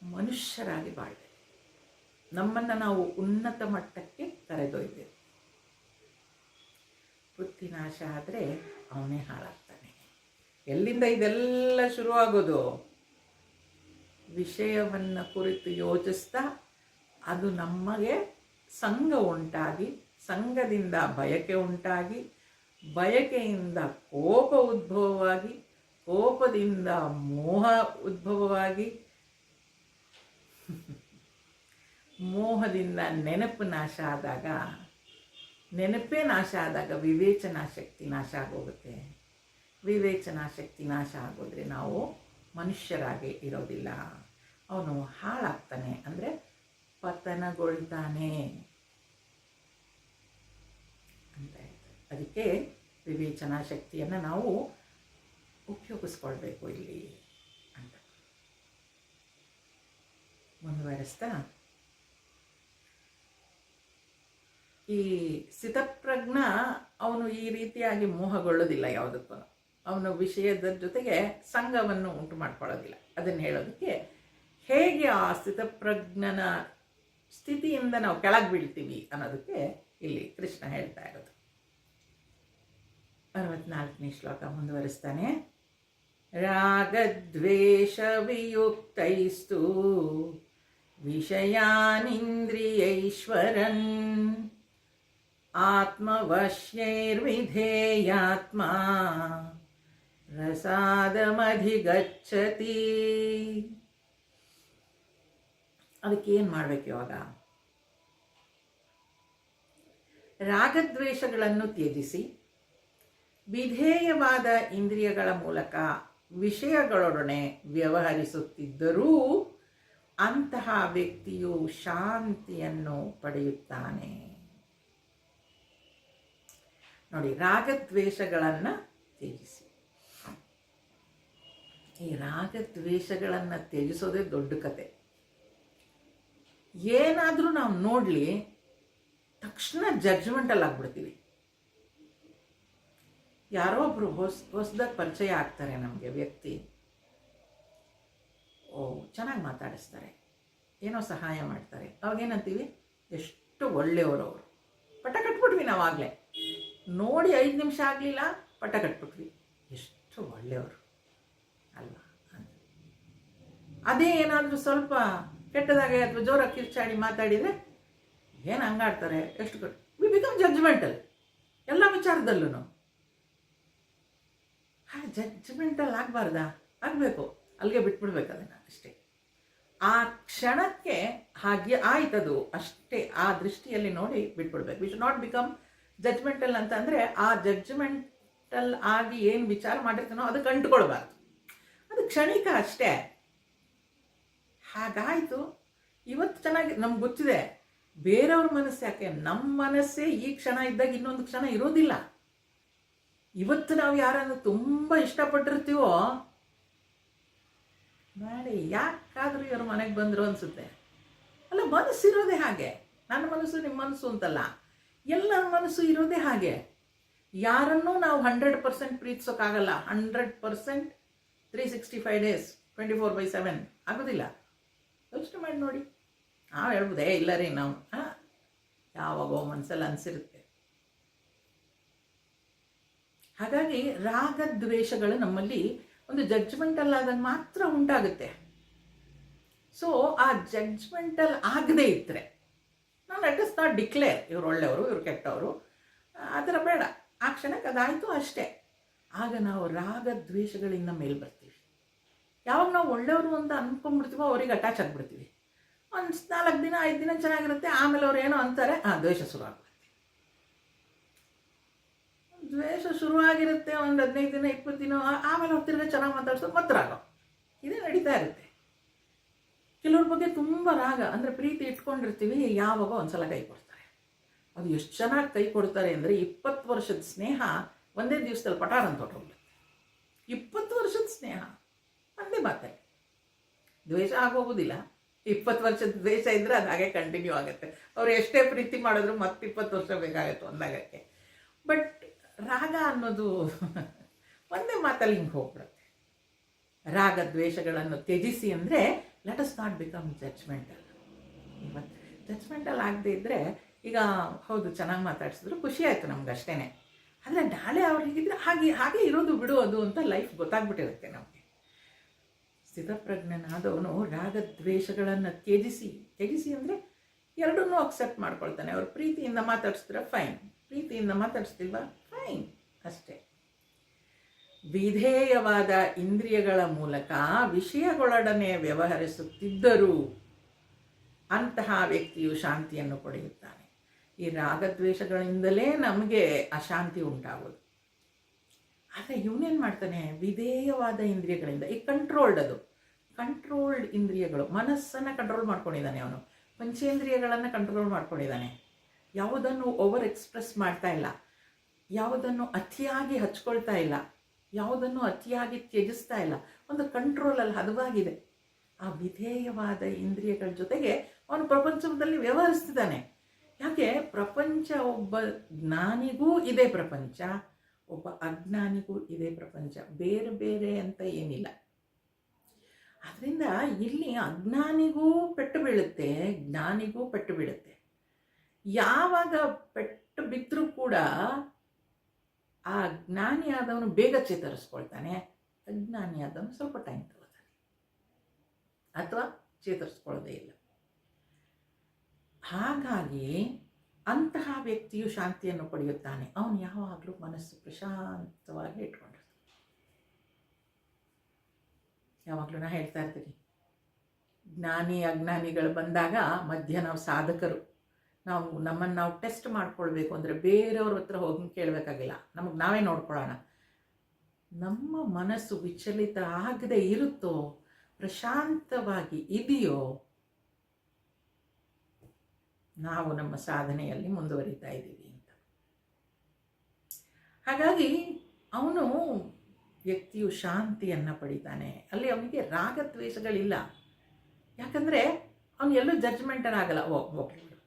ಮನುಷ್ಯರಾಗಿ ಬಾಳ್ಬೇಕು. ನಮ್ಮನ್ನು ನಾವು ಉನ್ನತ ಮಟ್ಟಕ್ಕೆ ಕರೆದೊಯ್ಬೇಕು. ಬುದ್ಧಿ ನಾಶ ಆದರೆ ಅವನೇ ಹಾಳಾಗ್ತಾನೆ. ಎಲ್ಲಿಂದ ಇದೆಲ್ಲ ಶುರುವಾಗೋದು? ವಿಷಯವನ್ನು ಕುರಿತು ಯೋಚಿಸ್ತಾ ಅದು ನಮಗೆ ಸಂಘ ಉಂಟಾಗಿ, ಸಂಘದಿಂದ ಬಯಕೆ ಉಂಟಾಗಿ, ಬಯಕೆಯಿಂದ ಕೋಪ ಉದ್ಭವವಾಗಿ, ಕೋಪದಿಂದ ಮೋಹ ಉದ್ಭವವಾಗಿ, ಮೋಹದಿಂದ ನೆನಪು ನಾಶ ಆದಾಗ, ನೆನಪೇ ನಾಶ ಆದಾಗ ವಿವೇಚನಾ ಶಕ್ತಿ ನಾಶ ಆಗೋಗುತ್ತೆ. ವಿವೇಚನಾ ಶಕ್ತಿ ನಾಶ ಆಗೋದ್ರೆ ನಾವು ಮನುಷ್ಯರಾಗಿ ಇರೋದಿಲ್ಲ. ಅವನು ಹಾಳಾಗ್ತಾನೆ, ಅಂದರೆ ಪತನಗೊಳ್ತಾನೆ ಅಂತ ಹೇಳ್ತಾರೆ. ಅದಕ್ಕೆ ವಿವೇಚನಾ ಶಕ್ತಿಯನ್ನು ನಾವು ಉಪಯೋಗಿಸ್ಕೊಳ್ಬೇಕು ಇಲ್ಲಿ ಅಂತ ಮುಂದುವರೆಸ್ತಾ, ಈ ಸ್ಥಿತಪ್ರಜ್ಞ ಅವನು ಈ ರೀತಿಯಾಗಿ ಮೋಹಗೊಳ್ಳೋದಿಲ್ಲ ಯಾವುದಕ್ಕೂ. ಅವನು ವಿಷಯದ ಜೊತೆಗೆ ಸಂಘವನ್ನು ಉಂಟು ಮಾಡ್ಕೊಳ್ಳೋದಿಲ್ಲ. ಅದನ್ನು ಹೇಳೋದಕ್ಕೆ ಹೇಗೆ ಆ ಸ್ಥಿತಪ್ರಜ್ಞನ ಸ್ಥಿತಿಯಿಂದ ನಾವು ಕೆಳಗೆ ಬೀಳ್ತೀವಿ ಅನ್ನೋದಕ್ಕೆ ಇಲ್ಲಿ ಕೃಷ್ಣ ಹೇಳ್ತಾ ಇರೋದು. 64ನೇ ಶ್ಲೋಕ ಮುಂದುವರಿಸ್ತಾನೆ. ರಾಗದ್ವೇಷ ವಿಯುಕ್ತೈಸ್ತು ವಿಷಯಾನಿಂದ್ರಿಯೈಶ್ವರನ್ ಆತ್ಮವಶ್ಯೈರ್ವಿಧೇಯಾತ್ಮ ರಸಾದಮಧಿಗಚ್ಚತಿ. ಅದಕ್ಕೆ ಏನು ಮಾಡ್ಬೇಕು ಇವಾಗ? ರಾಗದ್ವೇಷಗಳನ್ನು ತ್ಯಜಿಸಿ ವಿಧೇಯವಾದ ಇಂದ್ರಿಯಗಳ ಮೂಲಕ ವಿಷಯಗಳೊಡನೆ ವ್ಯವಹರಿಸುತ್ತಿದ್ದರೂ ಅಂತಹ ವ್ಯಕ್ತಿಯು ಶಾಂತಿಯನ್ನು ಪಡೆಯುತ್ತಾನೆ. ನೋಡಿ, ರಾಗದ್ವೇಷಗಳನ್ನು ತ್ಯಜಿಸಿ. ಈ ರಾಗದ್ವೇಷಗಳನ್ನು ತ್ಯಜಿಸೋದೇ ದೊಡ್ಡ ಕತೆ. ಏನಾದರೂ ನಾವು ನೋಡಲಿ, ತಕ್ಷಣ ಜಡ್ಜ್ಮೆಂಟಲ್ಲಿ ಆಗ್ಬಿಡ್ತೀವಿ. ಯಾರೋ ಒಬ್ರು ಹೊಸದಾಗಿ ಪರಿಚಯ ಆಗ್ತಾರೆ ನಮಗೆ ವ್ಯಕ್ತಿ. ಚೆನ್ನಾಗಿ ಮಾತಾಡಿಸ್ತಾರೆ, ಏನೋ ಸಹಾಯ ಮಾಡ್ತಾರೆ, ಅವಾಗೇನಂತೀವಿ, ಎಷ್ಟು ಒಳ್ಳೆಯವರು ಅವರು. ಪಟ ಕಟ್ಬಿಟ್ವಿ ನಾವಾಗಲೇ. ನೋಡಿ 5 ನಿಮಿಷ ಆಗಲಿಲ್ಲ, ಪಟ ಕಟ್ಬಿಟ್ವಿ, ಎಷ್ಟು ಒಳ್ಳೆಯವರು ಅಲ್ವಾ ಅಂತ. ಅದೇ ಏನಾದರೂ ಸ್ವಲ್ಪ ಕೆಟ್ಟದಾಗೆ ಅಥವಾ ಜೋರಾಗಿ ಕಿರ್ಚಾಡಿ ಮಾತಾಡಿದರೆ ಏನು ಹಂಗಾಡ್ತಾರೆ, ಎಷ್ಟು ವಿ ಬಿಕಮ್ ಜಡ್ಜ್ಮೆಂಟಲ್ ಎಲ್ಲ ವಿಚಾರದಲ್ಲೂ. ಜಡ್ಜ್ಮೆಂಟಲ್ ಆಗಬಾರ್ದಾ? ಆಗಬೇಕು, ಅಲ್ಲಿಗೆ ಬಿಟ್ಬಿಡ್ಬೇಕು ಅದನ್ನು ಅಷ್ಟೇ. ಆ ಕ್ಷಣಕ್ಕೆ ಹಾಗೆ ಆಯ್ತದು ಅಷ್ಟೇ, ಆ ದೃಷ್ಟಿಯಲ್ಲಿ ನೋಡಿ ಬಿಟ್ಬಿಡ್ಬೇಕು. We should not become judgmental ಅಂತಂದರೆ ಆ ಜಡ್ಜ್ಮೆಂಟಲ್ ಆಗಿ ಏನು ವಿಚಾರ ಮಾಡಿರ್ತೀನೋ ಅದಕ್ಕೆ ಅಂಟ್ಕೊಳ್ಬಾರ್ದು. ಅದು ಕ್ಷಣಿಕ ಅಷ್ಟೇ. ಹಾಗಾಯಿತು, ಇವತ್ತು ಚೆನ್ನಾಗಿ ನಮ್ಗೆ ಗೊತ್ತಿದೆ. ಬೇರೆಯವ್ರ ಮನಸ್ಸು ಯಾಕೆ, ನಮ್ಮ ಮನಸ್ಸೇ ಈ ಕ್ಷಣ ಇದ್ದಾಗ ಇನ್ನೊಂದು ಕ್ಷಣ ಇರೋದಿಲ್ಲ. ಇವತ್ತು ನಾವು ಯಾರನ್ನು ತುಂಬ ಇಷ್ಟಪಟ್ಟಿರ್ತೀವೋ, ನಾಳೆ ಯಾಕಾದರೂ ಇವ್ರ ಮನೆಗೆ ಬಂದರು ಅನಿಸುತ್ತೆ. ಅಲ್ಲ, ಮನಸ್ಸಿರೋದೇ ಹಾಗೆ. ನನ್ನ ಮನಸ್ಸು ನಿಮ್ಮ ಮನಸ್ಸು ಅಂತಲ್ಲ, ಎಲ್ಲರ ಮನಸ್ಸು ಇರೋದೇ ಹಾಗೆ. ಯಾರನ್ನೂ ನಾವು 100% ಪ್ರೀತಿಸೋಕ್ಕಾಗಲ್ಲ. 100% 365 days 24/7 ಆಗೋದಿಲ್ಲ. ಯೋಚನೆ ಮಾಡಿ ನೋಡಿ. ನಾವು ಹೇಳ್ಬೋದೇ, ಇಲ್ಲ ರೀ ನಾವು ಯಾವಾಗೋ ಮನಸ್ಸಲ್ಲಿ ಅನಿಸಿರುತ್ತೆ. ಹಾಗಾಗಿ ರಾಗದ್ವೇಷಗಳು ನಮ್ಮಲ್ಲಿ ಒಂದು ಜಡ್ಜ್ಮೆಂಟಲ್ ಆದಾಗ ಮಾತ್ರ ಉಂಟಾಗುತ್ತೆ. ಸೊ ಆ ಜಡ್ಜ್ಮೆಂಟಲ್ ಆಗದೇ ಇದ್ದರೆ ನಾವು ಲೆಟ್ ಅಸ್ ನಾಟ್ ಡಿಕ್ಲೇರ್ ಇವ್ರು ಒಳ್ಳೆಯವರು ಇವ್ರು ಕೆಟ್ಟವರು, ಆ ಥರ ಬೇಡ. ಆ ಕ್ಷಣಕ್ಕೆ ಅದಾಯಿತು ಅಷ್ಟೇ. ಆಗ ನಾವು ರಾಗದ್ವೇಷಗಳಿಂದ ಮೇಲೆ ಬರ್ತೀವಿ. ಯಾವಾಗ ನಾವು ಒಳ್ಳೆಯವರು ಅಂತ ಅಂದ್ಕೊಂಡ್ಬಿಡ್ತೀವೋ ಅವ್ರಿಗೆ ಅಟ್ಯಾಚ್ ಆಗಿಬಿಡ್ತೀವಿ. ಒಂದು 4 ದಿನ 5 ದಿನ ಚೆನ್ನಾಗಿರುತ್ತೆ, ಆಮೇಲೆ ಅವ್ರು ಏನೋ ಅಂತಾರೆ, ದ್ವೇಷ ಶುರುವಾಗುತ್ತೆ. ದ್ವೇಷ ಶುರುವಾಗಿರುತ್ತೆ ಒಂದು 15 ದಿನ 20 ದಿನ, ಆಮೇಲೆ ಅವ್ರು ತಿರ್ಗಿ ಚೆನ್ನಾಗಿ ಮಾತಾಡ್ಸೋದು ಮತ್ತೆ ರಾಗ. ಇದೇ ನಡೀತಾ ಇರುತ್ತೆ. ಕೆಲವ್ರ ಬಗ್ಗೆ ತುಂಬ ರಾಗ ಅಂದರೆ ಪ್ರೀತಿ ಇಟ್ಕೊಂಡಿರ್ತೀವಿ, ಯಾವಾಗ ಒಂದ್ಸಲ ಕೈ ಕೊಡ್ತಾರೆ. ಅದು ಎಷ್ಟು ಚೆನ್ನಾಗಿ ಕೈ ಕೊಡ್ತಾರೆ ಅಂದರೆ 20 ವರ್ಷದ ಸ್ನೇಹ ಒಂದೇ ದಿವಸದಲ್ಲಿ ಪಟಾರ್ ಅಂತ ಹೊಟ್ಟೋಗ್ಬಿಡುತ್ತೆ. 20 ವರ್ಷದ ಸ್ನೇಹ ಒಂದೇ ಮಾತೆ. ದ್ವೇಷ ಆಗೋಗೋದಿಲ್ಲ. 20 ವರ್ಷದ ದ್ವೇಷ ಇದ್ದರೆ ಅದು ಹಾಗೆ ಕಂಟಿನ್ಯೂ ಆಗುತ್ತೆ. ಅವ್ರು ಎಷ್ಟೇ ಪ್ರೀತಿ ಮಾಡಿದ್ರು ಮತ್ತೆ 20 ವರ್ಷ ಬೇಕಾಗುತ್ತೆ ಒಂದಾಗಕ್ಕೆ. ಬಟ್ ರಾಗ ಅನ್ನೋದು ಒಂದೇ ಮಾತಲ್ಲಿ ಹಿಂಗೆ ಹೋಗ್ಬಿಡುತ್ತೆ. ರಾಗದ್ವೇಷಗಳನ್ನು ತ್ಯಜಿಸಿ ಅಂದರೆ let us not become judgemental. ಇವತ್ತು ಜಡ್ಜ್ಮೆಂಟಲ್ ಆಗದೆ ಇದ್ದರೆ, ಈಗ ಹೌದು ಚೆನ್ನಾಗಿ ಮಾತಾಡ್ಸಿದ್ರು ಖುಷಿ ಆಯಿತು ನಮ್ಗೆ ಅಷ್ಟೇ, ಆದರೆ ನಾಳೆ ಅವ್ರು ಹೀಗಿದ್ರೆ ಹಾಗೆ ಇರೋದು ಬಿಡು ಅದು ಅಂತ ಲೈಫ್ ಗೊತ್ತಾಗ್ಬಿಟ್ಟಿರುತ್ತೆ ನಮಗೆ. ಸ್ಥಿತಪ್ರಜ್ಞನಾದವನು ರಾಗದ್ವೇಷಗಳನ್ನು ತ್ಯಜಿಸಿ ಅಂದರೆ ಎರಡನ್ನೂ ಅಕ್ಸೆಪ್ಟ್ ಮಾಡ್ಕೊಳ್ತಾನೆ. ಅವ್ರು ಪ್ರೀತಿಯಿಂದ ಮಾತಾಡಿಸಿದ್ರೆ ಫೈನ್, ಪ್ರೀತಿಯಿಂದ ಮಾತಾಡಿಸ್ತಿಲ್ವಾ ಫೈನ್, ಅಷ್ಟೇ. ವಿಧೇಯವಾದ ಇಂದ್ರಿಯಗಳ ಮೂಲಕ ವಿಷಯಗಳೊಡನೆ ವ್ಯವಹರಿಸುತ್ತಿದ್ದರೂ ಅಂತಹ ವ್ಯಕ್ತಿಯು ಶಾಂತಿಯನ್ನು ಪಡೆಯುತ್ತಾನೆ. ಈ ರಾಗದ್ವೇಷಗಳಿಂದಲೇ ನಮಗೆ ಅಶಾಂತಿ ಉಂಟಾಗೋದು. ಆದರೆ ಇವನೇನು ಮಾಡ್ತಾನೆ, ವಿಧೇಯವಾದ ಇಂದ್ರಿಯಗಳಿಂದ, ಈ ಕಂಟ್ರೋಲ್ಡ್ ಇಂದ್ರಿಯಗಳು, ಮನಸ್ಸನ್ನು ಕಂಟ್ರೋಲ್ ಮಾಡ್ಕೊಂಡಿದ್ದಾನೆ ಅವನು. ಪಂಚೇಂದ್ರಿಯಗಳನ್ನು ಕಂಟ್ರೋಲ್ ಮಾಡ್ಕೊಂಡಿದ್ದಾನೆ. ಯಾವುದನ್ನು ಓವರ್ ಎಕ್ಸ್ಪ್ರೆಸ್ ಮಾಡ್ತಾ ಇಲ್ಲ, ಯಾವುದನ್ನು ಅತಿಯಾಗಿ ಹಚ್ಕೊಳ್ತಾ ಇಲ್ಲ, ಯಾವುದನ್ನು ಅತಿಯಾಗಿ ತ್ಯಜಿಸ್ತಾ ಇಲ್ಲ. ಒಂದು ಕಂಟ್ರೋಲಲ್ಲಿ ಹದವಾಗಿದೆ. ಆ ವಿಧೇಯವಾದ ಇಂದ್ರಿಯಗಳ ಜೊತೆಗೆ ಅವನು ಪ್ರಪಂಚದಲ್ಲಿ ವ್ಯವಹರಿಸ್ತಿದ್ದಾನೆ. ಯಾಕೆ ಪ್ರಪಂಚ, ಒಬ್ಬ ಜ್ಞಾನಿಗೂ ಇದೇ ಪ್ರಪಂಚ, ಒಬ್ಬ ಅಜ್ಞಾನಿಗೂ ಇದೇ ಪ್ರಪಂಚ, ಬೇರೆ ಬೇರೆ ಅಂತ ಏನಿಲ್ಲ. ಆದ್ದರಿಂದ ಇಲ್ಲಿ ಅಜ್ಞಾನಿಗೂ ಪೆಟ್ಟು ಬೀಳುತ್ತೆ, ಜ್ಞಾನಿಗೂ ಪೆಟ್ಟು ಬೀಳುತ್ತೆ. ಯಾವಾಗ ಪೆಟ್ಟು ಬಿದ್ದರೂ ಕೂಡ ಆ ಜ್ಞಾನಿಯಾದವನು ಬೇಗ ಚೇತರಿಸ್ಕೊಳ್ತಾನೆ, ಅಜ್ಞಾನಿಯಾದವನು ಸ್ವಲ್ಪ ಟೈಮ್ ತಗೋತಾನೆ ಅಥವಾ ಚೇತರಿಸ್ಕೊಳ್ಳೋದೇ ಇಲ್ಲ. ಹಾಗಾಗಿ ಅಂತಹ ವ್ಯಕ್ತಿಯು ಶಾಂತಿಯನ್ನು ಪಡೆಯುತ್ತಾನೆ. ಅವನು ಯಾವಾಗಲೂ ಮನಸ್ಸು ಪ್ರಶಾಂತವಾಗಿ ಇಟ್ಕೊಂಡಿರ್ತಾನೆ. ಯಾವಾಗಲೂ ನಾ ಹೇಳ್ತಾ ಇರ್ತೀನಿ, ಜ್ಞಾನಿ ಅಜ್ಞಾನಿಗಳು ಬಂದಾಗ ಮಧ್ಯ ನಾವು ಸಾಧಕರು, ನಮ್ಮನ್ನು ನಾವು ಟೆಸ್ಟ್ ಮಾಡ್ಕೊಳ್ಬೇಕು ಅಂದರೆ ಬೇರೆಯವ್ರ ಹತ್ರ ಹೋಗಿ ಕೇಳಬೇಕಾಗಿಲ್ಲ, ನಮಗೆ ನಾವೇ ನೋಡ್ಕೊಳ್ಳೋಣ. ನಮ್ಮ ಮನಸ್ಸು ವಿಚಲಿತ ಆಗದೆ ಇರುತ್ತೋ, ಪ್ರಶಾಂತವಾಗಿ ಇದೆಯೋ, ನಾವು ನಮ್ಮ ಸಾಧನೆಯಲ್ಲಿ ಮುಂದುವರಿತಾ ಇದ್ದೀವಿ ಅಂತ. ಹಾಗಾಗಿ ಅವನು ವ್ಯಕ್ತಿಯು ಶಾಂತಿಯನ್ನು ಪಡಿತಾನೆ. ಅಲ್ಲಿ ಅವನಿಗೆ ರಾಗದ್ವೇಷಗಳಿಲ್ಲ. ಯಾಕಂದರೆ ಅವನು ಎಲ್ಲೂ ಜಡ್ಜ್ಮೆಂಟರ್ ಆಗಲ್ಲ. ಹೋಗ್ಲಿ ಬಿಡು,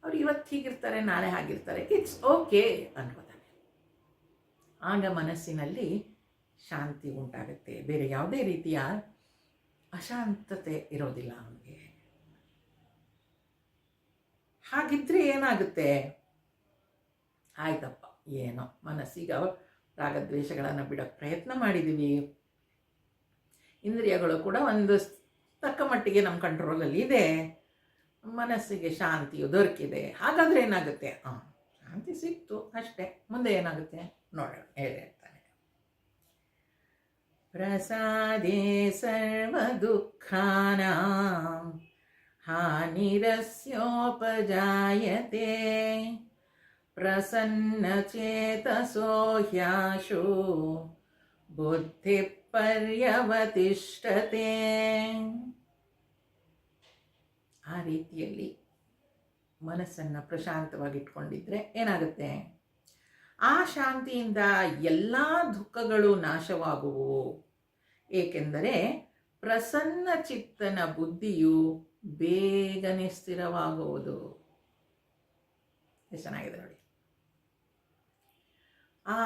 ಅವ್ರು ಇವತ್ತು ಹೀಗಿರ್ತಾರೆ, ನಾಳೆ ಹಾಗಿರ್ತಾರೆ, ಇಟ್ಸ್ ಓಕೆ ಅನ್ಕೋತಾನೆ. ಆಗ ಮನಸ್ಸಿನಲ್ಲಿ ಶಾಂತಿ ಉಂಟಾಗುತ್ತೆ. ಬೇರೆ ಯಾವುದೇ ರೀತಿಯ ಅಶಾಂತತೆ ಇರೋದಿಲ್ಲ ಅವನಿಗೆ. ಹಾಗಿದ್ರೆ ಏನಾಗುತ್ತೆ? ಆಯ್ತಪ್ಪ, ಏನೋ ಮನಸ್ಸಿಗೆ ರಾಗದ್ವೇಷಗಳನ್ನು ಬಿಡೋಕ್ಕೆ ಪ್ರಯತ್ನ ಮಾಡಿದ್ದೀವಿ, ಇಂದ್ರಿಯಗಳು ಕೂಡ ಒಂದು ತಕ್ಕ ಮಟ್ಟಿಗೆ ನಮ್ಮ ಕಂಟ್ರೋಲಲ್ಲಿ ಇದೆ, ಮನಸ್ಸಿಗೆ ಶಾಂತಿಯು ದೊರಕಿದೆ. ಹಾಗಾದರೆ ಏನಾಗುತ್ತೆ? ಶಾಂತಿ ಸಿಕ್ತು ಅಷ್ಟೇ, ಮುಂದೆ ಏನಾಗುತ್ತೆ ನೋಡೋಣ. ಹೇಳ್ತಾನೆ, ಪ್ರಸಾದೇ ಸರ್ವ ದುಃಖಾನಾಂ ಹಾನಿರಸ್ಯೋಪಜಾಯತೆ ಪ್ರಸನ್ನಚೇತಸೋ ಹ್ಯಾಶು ಬುದ್ಧಿ ಪರ್ಯವತಿಷ್ಠತೆ. ಆ ರೀತಿಯಲ್ಲಿ ಮನಸ್ಸನ್ನು ಪ್ರಶಾಂತವಾಗಿಟ್ಕೊಂಡಿದ್ರೆ ಏನಾಗುತ್ತೆ? ಆ ಶಾಂತಿಯಿಂದ ಎಲ್ಲ ದುಃಖಗಳು ನಾಶವಾಗುವು. ಏಕೆಂದರೆ ಪ್ರಸನ್ನ ಚಿತ್ತನ ಬುದ್ಧಿಯು ಬೇಗನೆ ಸ್ಥಿರವಾಗುವುದು. ಎಷ್ಟು ಚೆನ್ನಾಗಿದೆ ನೋಡಿ. ಆ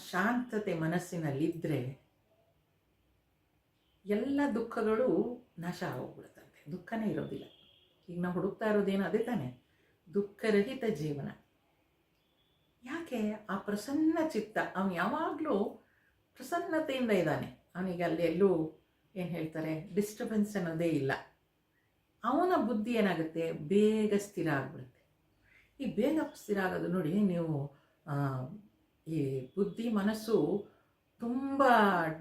ಶಾಂತತೆ ಮನಸ್ಸಿನಲ್ಲಿದ್ದರೆ ಎಲ್ಲ ದುಃಖಗಳು ನಾಶ ಆಗೋಗ್ಬಿಡುತ್ತಂತೆ, ದುಃಖನೇ ಇರೋದಿಲ್ಲ. ಈಗ ನಾವು ಹುಡುಕ್ತಾ ಇರೋದೇನು ಅದೇ ತಾನೆ, ದುಃಖರಹಿತ ಜೀವನ. ಯಾಕೆ? ಆ ಪ್ರಸನ್ನ ಚಿತ್ತ, ಅವನು ಯಾವಾಗಲೂ ಪ್ರಸನ್ನತೆಯಿಂದ ಇದ್ದಾನೆ. ಅವನಿಗೆ ಅಲ್ಲಿ ಎಲ್ಲೂ ಏನು ಹೇಳ್ತಾರೆ, ಡಿಸ್ಟರ್ಬೆನ್ಸ್ ಅನ್ನೋದೇ ಇಲ್ಲ. ಅವನ ಬುದ್ಧಿ ಏನಾಗುತ್ತೆ, ಬೇಗ ಸ್ಥಿರ ಆಗಿಬಿಡುತ್ತೆ. ಈ ಬೇಗ ಸ್ಥಿರ ಆಗೋದು ನೋಡಿ ನೀವು, ಈ ಬುದ್ಧಿ ಮನಸ್ಸು ತುಂಬ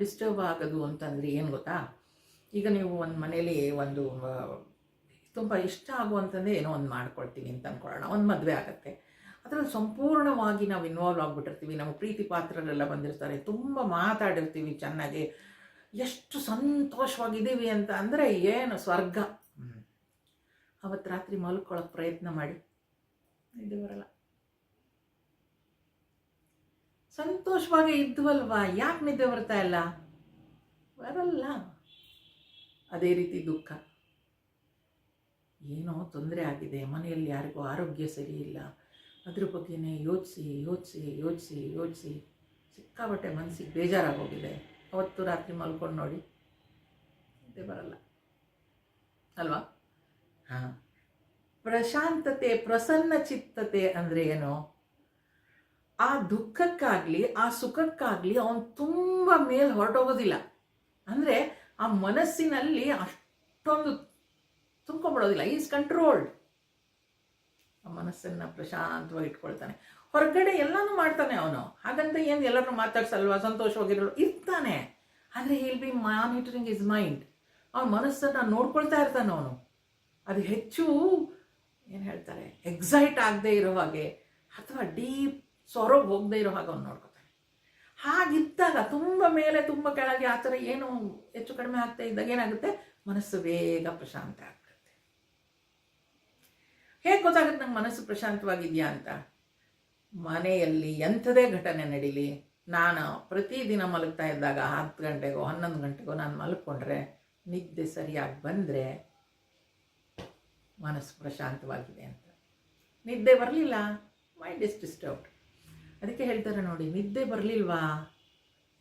ಡಿಸ್ಟರ್ಬ್ ಆಗೋದು ಅಂತಂದರೆ ಏನು ಗೊತ್ತಾ? ಈಗ ನೀವು ಒಂದು ಮನೇಲಿ ಒಂದು ತುಂಬ ಇಷ್ಟ ಆಗುವಂಥದ್ದೇ ಏನೋ ಒಂದು ಮಾಡ್ಕೊಳ್ತೀವಿ ಅಂತ ಅಂದ್ಕೊಳ್ಳೋಣ. ಒಂದು ಮದುವೆ ಆಗುತ್ತೆ, ಅದರಲ್ಲಿ ಸಂಪೂರ್ಣವಾಗಿ ನಾವು ಇನ್ವಾಲ್ವ್ ಆಗಿಬಿಟ್ಟಿರ್ತೀವಿ. ನಮ್ಮ ಪ್ರೀತಿ ಪಾತ್ರರೆಲ್ಲ ಬಂದಿರ್ತಾರೆ, ತುಂಬ ಮಾತಾಡಿರ್ತೀವಿ ಚೆನ್ನಾಗಿ, ಎಷ್ಟು ಸಂತೋಷವಾಗಿದ್ದೀವಿ ಅಂತ ಅಂದರೆ ಏನು ಸ್ವರ್ಗ. ಅವತ್ತು ರಾತ್ರಿ ಮಲ್ಕೊಳ್ಳೋಕೆ ಪ್ರಯತ್ನ ಮಾಡಿ, ನಿದ್ದೆ ಬರಲ್ಲ. ಸಂತೋಷವಾಗಿ ಇದ್ವಲ್ವಾ, ಯಾಕೆ ನಿದ್ದೆ ಬರ್ತಾ ಇಲ್ಲ? ಬರಲ್ಲ. ಅದೇ ರೀತಿ ದುಃಖ, ಏನೋ ತೊಂದರೆ ಆಗಿದೆ, ಮನೆಯಲ್ಲಿ ಯಾರಿಗೂ ಆರೋಗ್ಯ ಸರಿ ಇಲ್ಲ, ಅದ್ರ ಬಗ್ಗೆನೇ ಯೋಚಿಸಿ ಯೋಚಿಸಿ ಯೋಚಿಸಿ ಯೋಚಿಸಿ ಸಿಕ್ಕಾಬಟ್ಟೆ ಮನಸ್ಸಿಗೆ ಬೇಜಾರಾಗೋಗಿದೆ. ಅವತ್ತು ರಾತ್ರಿ ಮಲ್ಕೊಂಡು ನೋಡಿ, ನಿದ್ದೆ ಬರಲ್ಲ ಅಲ್ವಾ? ಹಾಂ, ಪ್ರಶಾಂತತೆ, ಪ್ರಸನ್ನ ಚಿತ್ತತೆ ಅಂದರೆ ಏನು? ಆ ದುಃಖಕ್ಕಾಗಲಿ ಆ ಸುಖಕ್ಕಾಗಲಿ ಅವನು ತುಂಬ ಮೇಲೆ ಹೊರಟೋಗೋದಿಲ್ಲ. ಅಂದರೆ ಆ ಮನಸ್ಸಿನಲ್ಲಿ ಅಷ್ಟೊಂದು ತುಂಬ್ಕೊಂಡ್ಬಿಡೋದಿಲ್ಲ. Is controlled. ಆ ಮನಸ್ಸನ್ನು ಪ್ರಶಾಂತವಾಗಿ ಇಟ್ಕೊಳ್ತಾನೆ. ಹೊರಗಡೆ ಎಲ್ಲನೂ ಮಾಡ್ತಾನೆ ಅವನು, ಹಾಗಂತ ಏನು ಎಲ್ಲರೂ ಮಾತಾಡ್ಸಲ್ವ, ಸಂತೋಷವಾಗಿರೋ ಇರ್ತಾನೆ. ಆದರೆ will be monitoring is mind. ಅವನ ಮನಸ್ಸನ್ನು ನೋಡ್ಕೊಳ್ತಾ ಇರ್ತಾನೆ ಅವನು. ಅದು ಹೆಚ್ಚು ಏನು ಹೇಳ್ತಾರೆ, ಎಕ್ಸೈಟ್ ಆಗದೆ ಇರೋ ಹಾಗೆ ಅಥವಾ ಡೀಪ್ ಸೊರಗೆ ಹೋಗದೆ ಇರೋ ಹಾಗೆ ಅವ್ನು ನೋಡ್ಕೊತಾನೆ. ಹಾಗಿದ್ದಾಗ ತುಂಬ ಮೇಲೆ ತುಂಬ ಕೆಳಗೆ ಆ ಥರ ಏನು ಹೆಚ್ಚು ಕಡಿಮೆ ಆಗ್ತಾ ಇದ್ದಾಗ ಏನಾಗುತ್ತೆ, ಮನಸ್ಸು ಬೇಗ ಪ್ರಶಾಂತ ಆಗ್ಬಿಡುತ್ತೆ. ಹೇಗೆ ಗೊತ್ತಾಗುತ್ತೆ ನಂಗೆ ಮನಸ್ಸು ಪ್ರಶಾಂತವಾಗಿದೆಯಾ ಅಂತ? ಮನೆಯಲ್ಲಿ ಎಂಥದೇ ಘಟನೆ ನಡೀಲಿ, ನಾನು ಪ್ರತಿದಿನ ಮಲಗ್ತಾ ಇದ್ದಾಗ 10 ಗಂಟೆಗೋ 11 ಗಂಟೆಗೋ ನಾನು ಮಲ್ಕೊಂಡ್ರೆ, ನಿದ್ದೆ ಸರಿಯಾಗಿ ಬಂದರೆ ಮನಸ್ಸು ಪ್ರಶಾಂತವಾಗಿದೆ ಅಂತ. ನಿದ್ದೆ ಬರಲಿಲ್ಲ, ಮೈಂಡ್ ಇಸ್ ಡಿಸ್ಟರ್ಬ್ಡ್. ಅದಕ್ಕೆ ಹೇಳ್ತಾರೆ ನೋಡಿ, ನಿದ್ದೆ ಬರಲಿಲ್ವಾ,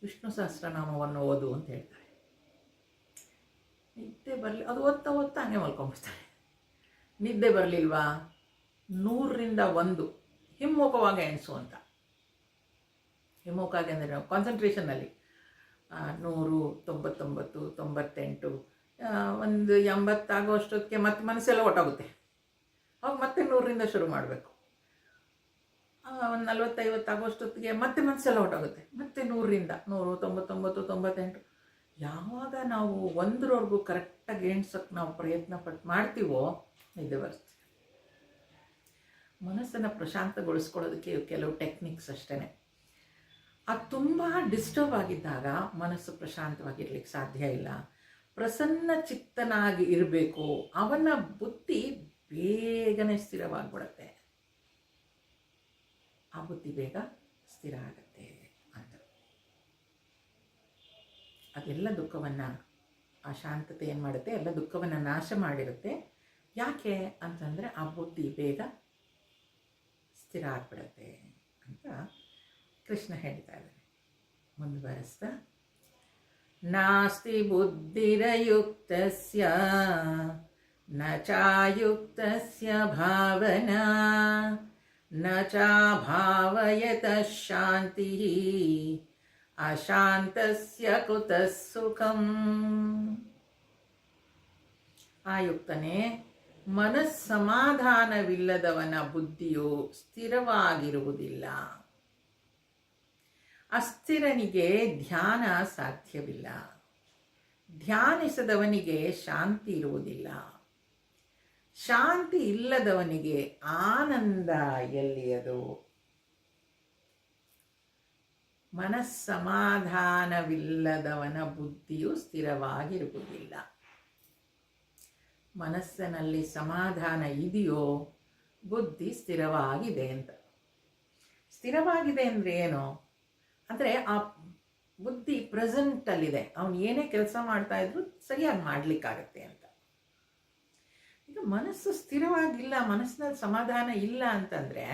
ವಿಷ್ಣು ಸಹಸ್ರನಾಮವನ್ನು ಓದು ಅಂತ ಹೇಳ್ತಾರೆ. ನಿದ್ದೆ ಬರಲಿ, ಅದು ಓದ್ತಾ ಓದ್ತಾ ಹಂಗೆ ಮಲ್ಕೊಂಡ್ಬಿಡ್ತಾರೆ. ನಿದ್ದೆ ಬರಲಿಲ್ವಾ, 100ರಿಂದ 1 ಹಿಮ್ಮುಖವಾಗಿ ಎಣಿಸು ಅಂತ. ಹಿಮ್ಮುಖವಾಗಿ ಅಂದರೆ ನಾವು ಕಾನ್ಸಂಟ್ರೇಷನಲ್ಲಿ 100, 99, 98, ಒಂದು 80 ಆಗೋಷ್ಟೊತ್ತಿಗೆ ಮತ್ತೆ ಮನಸ್ಸೆಲ್ಲ ಒಟ್ಟಾಗುತ್ತೆ. ಅವಾಗ ಮತ್ತೆ 100ರಿಂದ ಶುರು ಮಾಡಬೇಕು. ಒಂದು 40-50 ಆಗೋಷ್ಟೊತ್ತಿಗೆ ಮತ್ತೆ ಮನಸ್ಸೆಲ್ಲ ಹೊರಟೋಗುತ್ತೆ. ಮತ್ತೆ 100ರಿಂದ 100, 99, 98 ಯಾವಾಗ ನಾವು 100ರವರೆಗೂ ಕರೆಕ್ಟಾಗಿ ಎಣ್ಸೋಕ್ಕೆ ನಾವು ಪ್ರಯತ್ನ ಪಟ್ಟು ಮಾಡ್ತೀವೋ ನಿದ್ದೆ ಬರುತ್ತೆ. ಮನಸ್ಸನ್ನು ಪ್ರಶಾಂತಗೊಳಿಸ್ಕೊಳ್ಳೋದಕ್ಕೆ ಕೆಲವು ಟೆಕ್ನಿಕ್ಸ್ ಅಷ್ಟೇ. ಅದು ತುಂಬ ಡಿಸ್ಟರ್ಬ್ ಆಗಿದ್ದಾಗ ಮನಸ್ಸು ಪ್ರಶಾಂತವಾಗಿರ್ಲಿಕ್ಕೆ ಸಾಧ್ಯ ಇಲ್ಲ. ಪ್ರಸನ್ನ ಚಿತ್ತನಾಗಿ ಇರಬೇಕು. ಅವನ ಬುದ್ಧಿ ಬೇಗನೆ ಸ್ಥಿರವಾಗಿಬಿಡುತ್ತೆ. ಆ ಬುದ್ಧಿ ಬೇಗ ಸ್ಥಿರ ಆಗುತ್ತೆ ಅಂತ. ಅದೆಲ್ಲ ದುಃಖವನ್ನು, ಆ ಶಾಂತತೆ ಏನು ಮಾಡುತ್ತೆ, ಎಲ್ಲ ದುಃಖವನ್ನು ನಾಶ ಮಾಡಿರುತ್ತೆ. ಯಾಕೆ ಅಂತಂದರೆ ಆ ಬುದ್ಧಿ ಬೇಗ ಸ್ಥಿರ ಆಗಿಬಿಡುತ್ತೆ ಅಂತ ಕೃಷ್ಣ ಹೇಳ್ತಾ ಇದ್ದಾರೆ. ಮುಂದುವರೆಸ್ತಾ, ನಾಸ್ತಿ ಬುದ್ಧಿರಯುಕ್ತಸ್ಯ ನ ಚಾಯುಕ್ತಸ್ಯ ಭಾವನಾ ನ ಚಾಭಾವಯತಃ ಶಾಂತಿಃ ಅಶಾಂತಸ್ಯ ಕುತಃ ಸುಖಂ. ಆಯುಕ್ತನೇ, ಮನಸ್ಸಮಾಧಾನವಿಲ್ಲದವನ ಬುದ್ಧಿಯು ಸ್ಥಿರವಾಗಿರುವುದಿಲ್ಲ. ಅಸ್ಥಿರನಿಗೆ ಧ್ಯಾನ ಸಾಧ್ಯವಿಲ್ಲ. ಧ್ಯಾನಿಸದವನಿಗೆ ಶಾಂತಿ ಇರುವುದಿಲ್ಲ. ಶಾಂತಿ ಇಲ್ಲದವನಿಗೆ ಆನಂದ ಎಲ್ಲಿಯದು. ಮನಸ್ಸಮಾಧಾನವಿಲ್ಲದವನ ಬುದ್ಧಿಯು ಸ್ಥಿರವಾಗಿರುವುದಿಲ್ಲ. ಮನಸ್ಸಿನಲ್ಲಿ ಸಮಾಧಾನ ಇದೆಯೋ ಬುದ್ಧಿ ಸ್ಥಿರವಾಗಿದೆ ಅಂತ. ಸ್ಥಿರವಾಗಿದೆ ಅಂದರೆ ಏನು ಅಂದರೆ ಆ ಬುದ್ಧಿ ಪ್ರೆಸೆಂಟಲ್ಲಿದೆ. ಅವನು ಏನೇ ಕೆಲಸ ಮಾಡ್ತಾ ಇದ್ರು ಸರಿಯಾಗಿ ಮಾಡಲಿಕ್ಕಾಗತ್ತೆ ಅಂತ. ಈಗ ಮನಸ್ಸು ಸ್ಥಿರವಾಗಿಲ್ಲ, ಮನಸ್ಸಿನಲ್ಲಿ ಸಮಾಧಾನ ಇಲ್ಲ ಅಂತಂದರೆ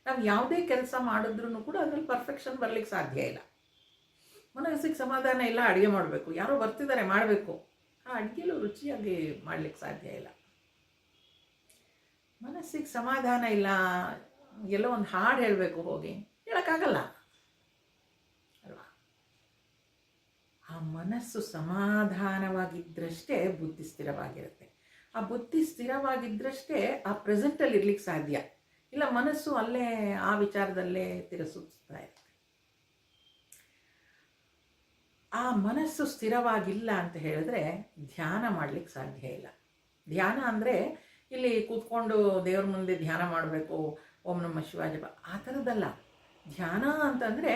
ನಾವು ಯಾವುದೇ ಕೆಲಸ ಮಾಡಿದ್ರೂ ಕೂಡ ಅದರಲ್ಲಿ ಪರ್ಫೆಕ್ಷನ್ ಬರಲಿಕ್ಕೆ ಸಾಧ್ಯ ಇಲ್ಲ. ಮನಸ್ಸಿಗೆ ಸಮಾಧಾನ ಇಲ್ಲ, ಅಡುಗೆ ಮಾಡಬೇಕು, ಯಾರೋ ಬರ್ತಿದ್ದಾರೆ ಮಾಡಬೇಕು, ಆ ಅಡುಗೆಲೂ ರುಚಿಯಾಗಿ ಮಾಡಲಿಕ್ಕೆ ಸಾಧ್ಯ ಇಲ್ಲ. ಮನಸ್ಸಿಗೆ ಸಮಾಧಾನ ಇಲ್ಲ, ಎಲ್ಲೋ ಒಂದು ಹಾಡು ಹೇಳಬೇಕು, ಹೋಗಿ ಹೇಳೋಕ್ಕಾಗಲ್ಲ ಅಲ್ವಾ. ಆ ಮನಸ್ಸು ಸಮಾಧಾನವಾಗಿದ್ದರಷ್ಟೇ ಬುದ್ಧಿ ಸ್ಥಿರವಾಗಿರುತ್ತೆ. ಆ ಬುದ್ಧಿ ಸ್ಥಿರವಾಗಿದ್ದರಷ್ಟೇ ಆ ಪ್ರೆಸೆಂಟಲ್ಲಿ ಇರ್ಲಿಕ್ಕೆ ಸಾಧ್ಯ ಇಲ್ಲ. ಮನಸ್ಸು ಅಲ್ಲೇ ಆ ವಿಚಾರದಲ್ಲೇ ತಿರುಗಿಸ್ತಾ ಇರುತ್ತೆ. ಆ ಮನಸ್ಸು ಸ್ಥಿರವಾಗಿಲ್ಲ ಅಂತ ಹೇಳಿದ್ರೆ ಧ್ಯಾನ ಮಾಡಲಿಕ್ಕೆ ಸಾಧ್ಯ ಇಲ್ಲ. ಧ್ಯಾನ ಅಂದರೆ ಇಲ್ಲಿ ಕೂತ್ಕೊಂಡು ದೇವ್ರ ಮುಂದೆ ಧ್ಯಾನ ಮಾಡಬೇಕು, ಓಂ ನಮಃ ಶಿವಾಯ ಜಪ, ಆ ಥರದ್ದಲ್ಲ. ಧ್ಯಾನ ಅಂತಂದರೆ